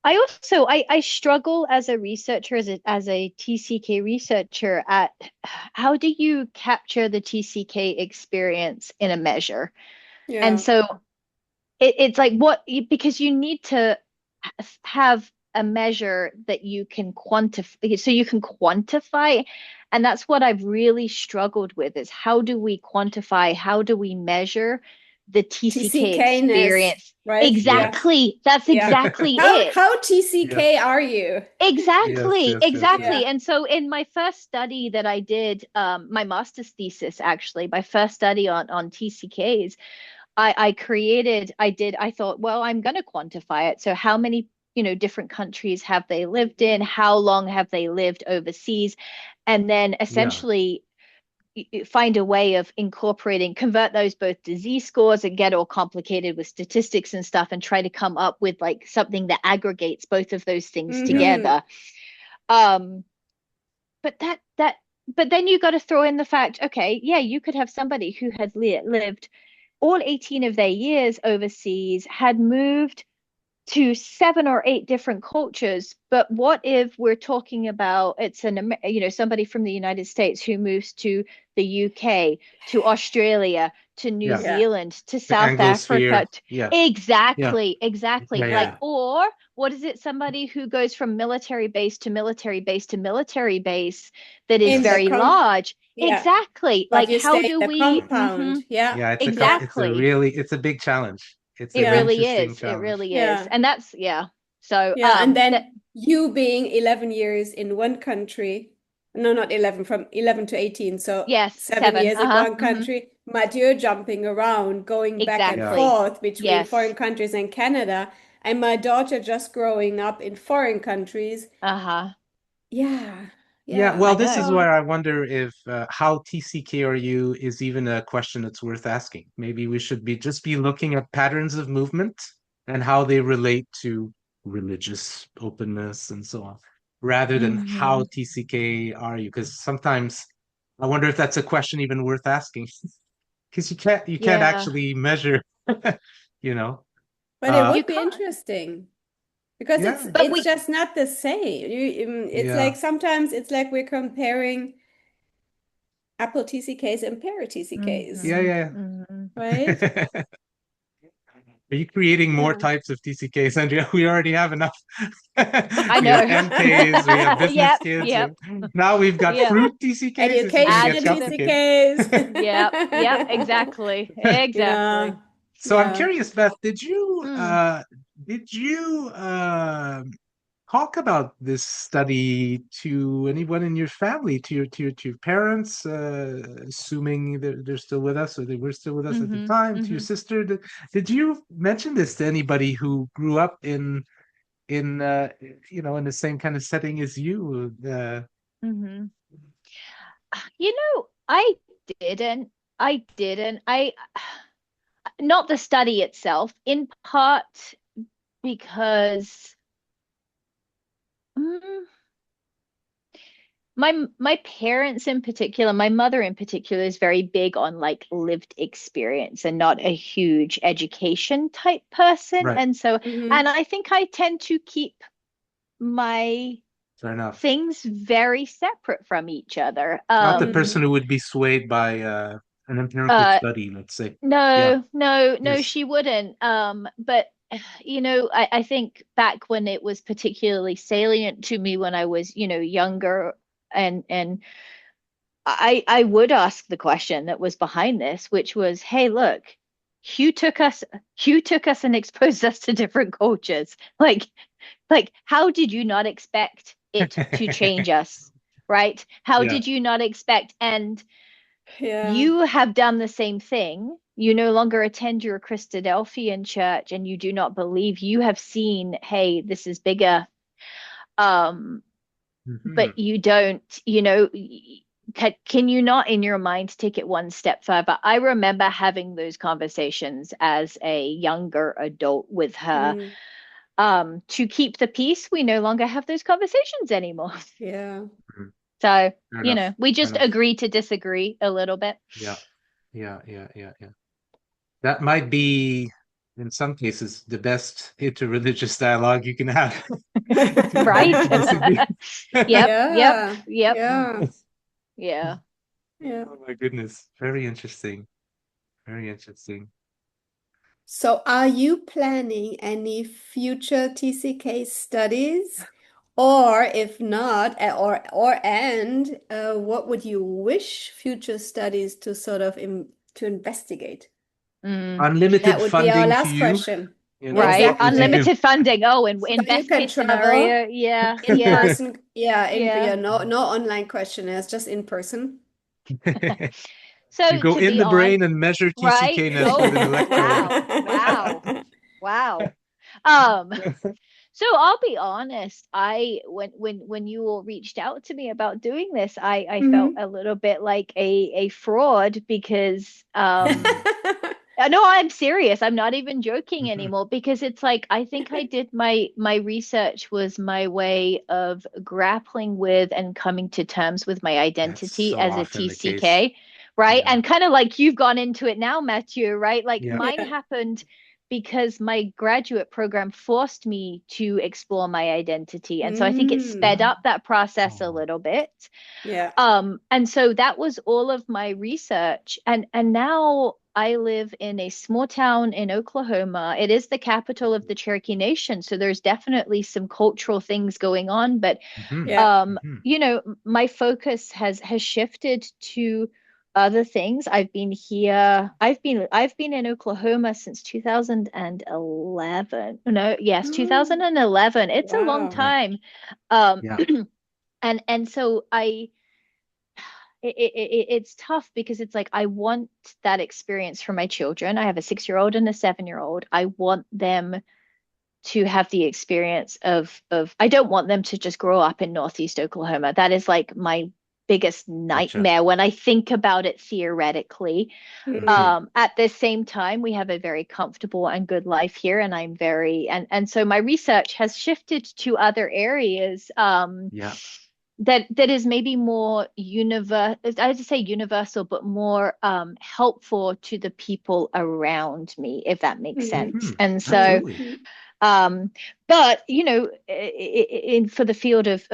I struggle as a researcher, as a TCK researcher at how do you capture the TCK experience in a measure? Yeah. And so it's like because you need to have a measure that you can quantify, so you can quantify. And that's what I've really struggled with is how do we quantify, how do we measure the TCK experience? Right? Exactly. That's exactly it. How TCK are you? Exactly, Yes. exactly. Yeah. And so in my first study that I did, my master's thesis, actually, my first study on TCKs, I thought, well, I'm going to quantify it. So how many, different countries have they lived in? How long have they lived overseas? And then essentially find a way of convert those both to z-scores and get all complicated with statistics and stuff and try to come up with like something that aggregates both of those things together. But then you got to throw in the fact, okay, yeah, you could have somebody who had lived all 18 of their years overseas, had moved to 7 or 8 different cultures. But what if we're talking about somebody from the United States who moves to the UK, to Australia, to New Zealand, to South Africa? Exactly. Or what is it? Somebody who goes from military base to military base to military base that is very large. Yeah. Exactly. But like how do we compound? It's a big challenge. It's it an really interesting is. challenge. It really is. And that's so and then you being 11 years in one country, no, not 11, from 11 to 18, so yes, 7 years in one country, but you're jumping around, going back and forth between foreign countries and Canada, and my daughter just growing up in foreign countries. Well, this is where I wonder if how TCKRU is even a question that's worth asking. Maybe we should just be looking at patterns of movement and how they relate to religious openness and so on, rather than how TCK are you? Because sometimes I wonder if that's a question even worth asking, because you can't actually measure, But it would be interesting. Because it's just not the same. It's like sometimes it's like we're comparing apple TCKs and pear TCKs. Right? Are you creating more types of TCKs, Andrea? We already have enough. I know. We have MKs, we have business kids. Now we've got fruit TCKs. Education TCKs. Yep, exactly. So I'm curious, Beth, did you talk about this study to anyone in your family, to your parents, assuming they're still with us, or they were still with us at the time, to your sister? Did you mention this to anybody who grew up in the same kind of setting as you? I didn't. Not the study itself, in part because mm, my parents in particular, my mother in particular, is very big on like lived experience and not a huge education type person. Right. And so, Mm-hmm. and I think I tend to keep my Fair enough. things very separate from each other. Not the person who would be swayed by an empirical Uh, study, let's say. Yeah. no, Yes. she wouldn't. But I think back when it was particularly salient to me when I was, younger, and I would ask the question that was behind this, which was, hey, look, Hugh took us, Hugh took us and exposed us to different cultures. Like, how did you not expect it to change us? Right? How Yeah. did you not expect? And Yeah. you have done the same thing. You no longer attend your Christadelphian church and you do not believe. You have seen, hey, this is bigger. Um, Hmm. but you don't, can you not in your mind take it one step further? I remember having those conversations as a younger adult with her. Mm. To keep the peace, we no longer have those conversations anymore. Yeah. So, Fair enough. we Fair just enough. agree to disagree a little bit. Yeah. Yeah. That might be, in some cases, the best interreligious dialogue you can have. Right? Disagree. Yep, yep, Yeah. yep. Yeah. Yeah. Yeah. Oh my goodness. Very interesting. Very interesting. So are you planning any future TCK studies? Or if not, what would you wish future studies to sort of to investigate? Mm, That Unlimited would be our funding to last you. question. right. What would you do? Exactly. Unlimited funding. Oh, So in you best can case travel scenario, yeah, in yeah, person. Yeah, yeah. no online questionnaires, just in person. You So go to in be the on, brain and measure right? TCK-ness with an Oh, electrode. wow, wow, wow. Um, so I'll be honest, when you all reached out to me about doing this, I felt Mhm. a little bit like a fraud because no, I'm serious. I'm not even joking Mhm. anymore because it's like I think I did my research was my way of grappling with and coming to terms with my That's identity so as a often the case. TCK, right? Yeah. And kind of like you've gone into it now, Matthew, right? Like Yeah. mine Yeah. happened because my graduate program forced me to explore my identity. And so I think it sped Mm. up that process a Oh. little bit. Yeah. And so that was all of my research. And now I live in a small town in Oklahoma. It is the capital of the Cherokee Nation, so there's definitely some cultural things going on. But Hmm. Yeah. Hmm. my focus has shifted to other things. I've been here. I've been in Oklahoma since 2011. No, yes, Oh, 2011. It's a long wow. Right. time. Um, Yeah. and so it's tough because it's like I want that experience for my children. I have a 6-year-old and a 7-year-old. I want them to have the experience of I don't want them to just grow up in Northeast Oklahoma. That is like my biggest Gotcha. nightmare when I think about it theoretically. Okay. Mm. At the same time, we have a very comfortable and good life here, and I'm very and so my research has shifted to other areas. Yeah. That is maybe more I would say universal, but more helpful to the people around me, if that makes Mm. sense. Hmm. And so, Absolutely. um, but for the field of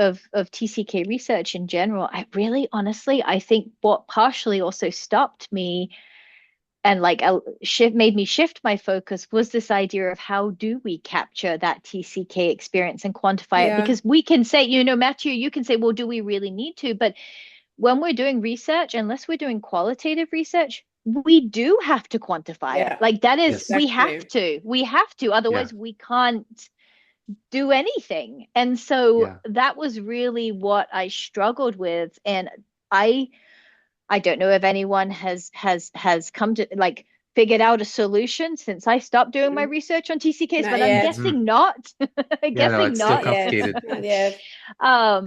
TCK research in general, I really honestly, I think what partially also stopped me and like made me shift my focus was this idea of how do we capture that TCK experience and quantify it? Yeah. Because we can say, Matthew, you can say, well, do we really need to? But when we're doing research, unless we're doing qualitative research, we do have to quantify it. Yeah. Like that is, Yes. Exactly. we have to, Yeah. otherwise we can't do anything. And so Yeah. that was really what I struggled with. And I I don't know if anyone has come to like figured out a solution since I stopped doing my Mm. research on TCKs, Not but I'm yet. Hmm. guessing not. Yeah, no, Guessing it's still not. Not yet. complicated. Not yet. And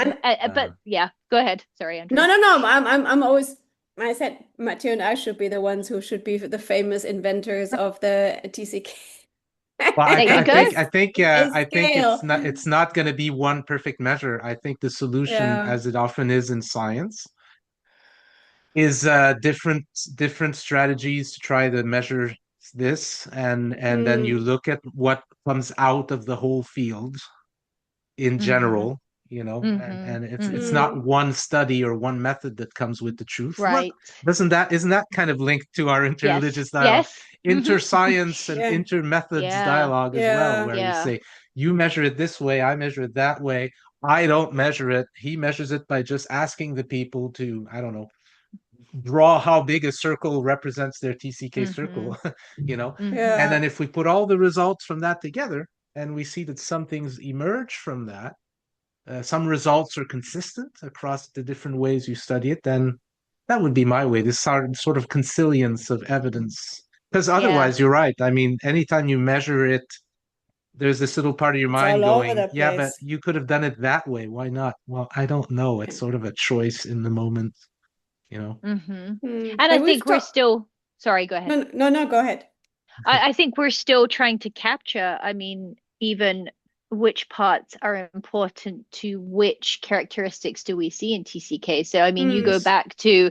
But Uh, yeah, go ahead. Sorry, Andrea. no. I'm always. I said Matthew and I should be the ones who should be the famous inventors of the TCK. Well, There you go. I think scale. it's not going to be one perfect measure. I think the solution, Yeah. as it often is in science, is different strategies to try to measure this, and then you look at what comes out of the whole field in general, and it's not one study or one method that comes with the truth. Well, Right. isn't that kind of linked to our Yes. interreligious dialogue, Yes. inter-science and Yeah. inter-methods Yeah. dialogue as well, Yeah. where we Yeah. say you measure it this way, I measure it that way, I don't measure it, he measures it by just asking the people to, I don't know, draw how big a circle represents their TCK circle, and then if we put all the results from that together and we see that some things emerge from that, some results are consistent across the different ways you study it, then that would be my way, this sort of consilience of evidence. Because Yeah. otherwise, you're right. I mean, anytime you measure it, there's this little part of your It's mind all over going, the yeah, but place. you could have done it that way. Why not? Well, I don't know. It's sort of a choice in the moment, you know? And But I we've think we're talked. still, sorry, go ahead. No, go ahead. I think we're still trying to capture, I mean, even which parts are important to which characteristics do we see in TCK. So, I mean, you go Yes. back to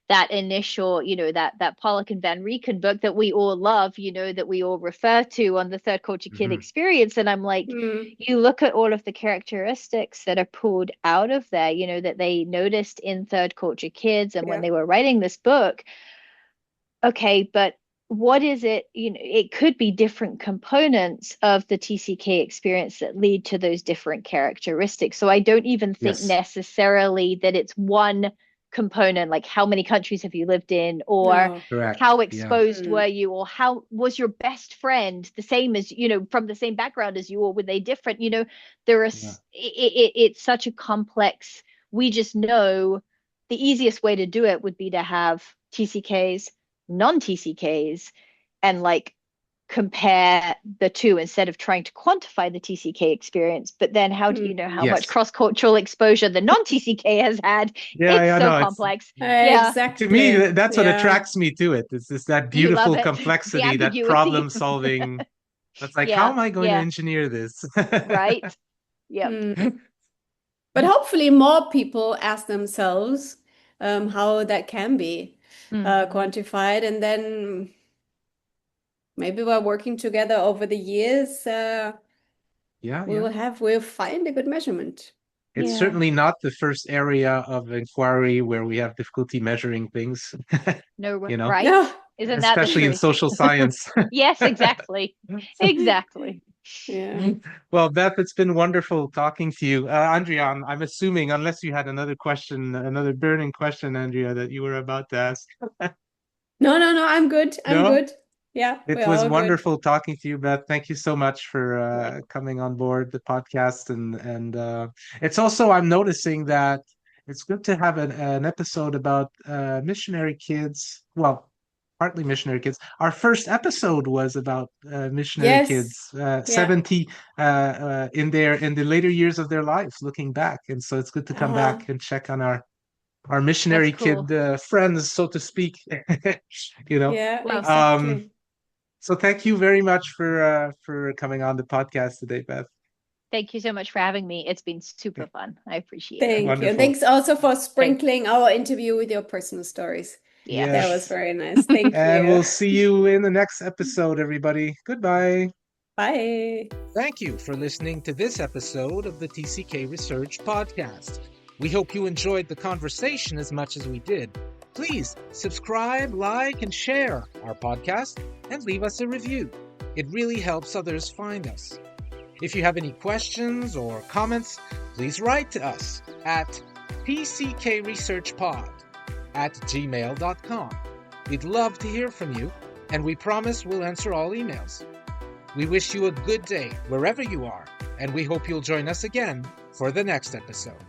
that initial, that Pollock and Van Rieken book that we all love, that we all refer to on the Third Culture Kid experience. And I'm like, you look at all of the characteristics that are pulled out of there, that they noticed in Third Culture Kids and when they were writing this book. Okay, but what is it? It could be different components of the TCK experience that lead to those different characteristics. So I don't even think necessarily that it's one component, like how many countries have you lived in, or Correct. how exposed were you, or how was your best friend the same as, from the same background as you, or were they different? There are, it's such a complex, we just know the easiest way to do it would be to have TCKs, non-TCKs, and like compare the two instead of trying to quantify the TCK experience. But then how do you know how much cross-cultural exposure the non-TCK has had? It's so complex. Exactly. To me, that's what attracts me to it. It's just that You love beautiful it. complexity, The that ambiguity. problem solving. That's like, how am I going to engineer this? Right. Yep. But hopefully more people ask themselves how that can be quantified, and then maybe we're working together over the years. We'll find a good measurement. It's certainly not the first area of inquiry where we have difficulty measuring things. No, right? No. Isn't that the especially in truth? social science. Yes, exactly. Exactly. Yeah. Well, Beth, it's been wonderful talking to you. Andrea, I'm assuming, unless you had another question, another burning question, Andrea, that you were about to ask. No, I'm good. I'm good. Yeah, it was wonderful talking to you, Beth. Thank you so much for coming on board the podcast. And it's also, I'm noticing that it's good to have an episode about missionary kids. Well, partly missionary kids. Our first episode was about missionary kids, 70 in the later years of their lives, looking back. And so it's good to come back and check on our missionary kid friends, so to speak. Yeah, exactly. So thank you very much for coming on the podcast today, Beth. Thank you so much for having me. It's been super fun. I appreciate it. Thank you. And thanks also for sprinkling our interview with your personal stories. Yeah. That was very nice. Thank you. And we'll see you in the next episode, everybody. Goodbye. Bye. Thank you for listening to this episode of the TCK Research Podcast. We hope you enjoyed the conversation as much as we did. Please subscribe, like, and share our podcast and leave us a review. It really helps others find us. If you have any questions or comments, please write to us at tckresearchpod@gmail.com. We'd love to hear from you, and we promise we'll answer all emails. We wish you a good day wherever you are, and we hope you'll join us again for the next episode.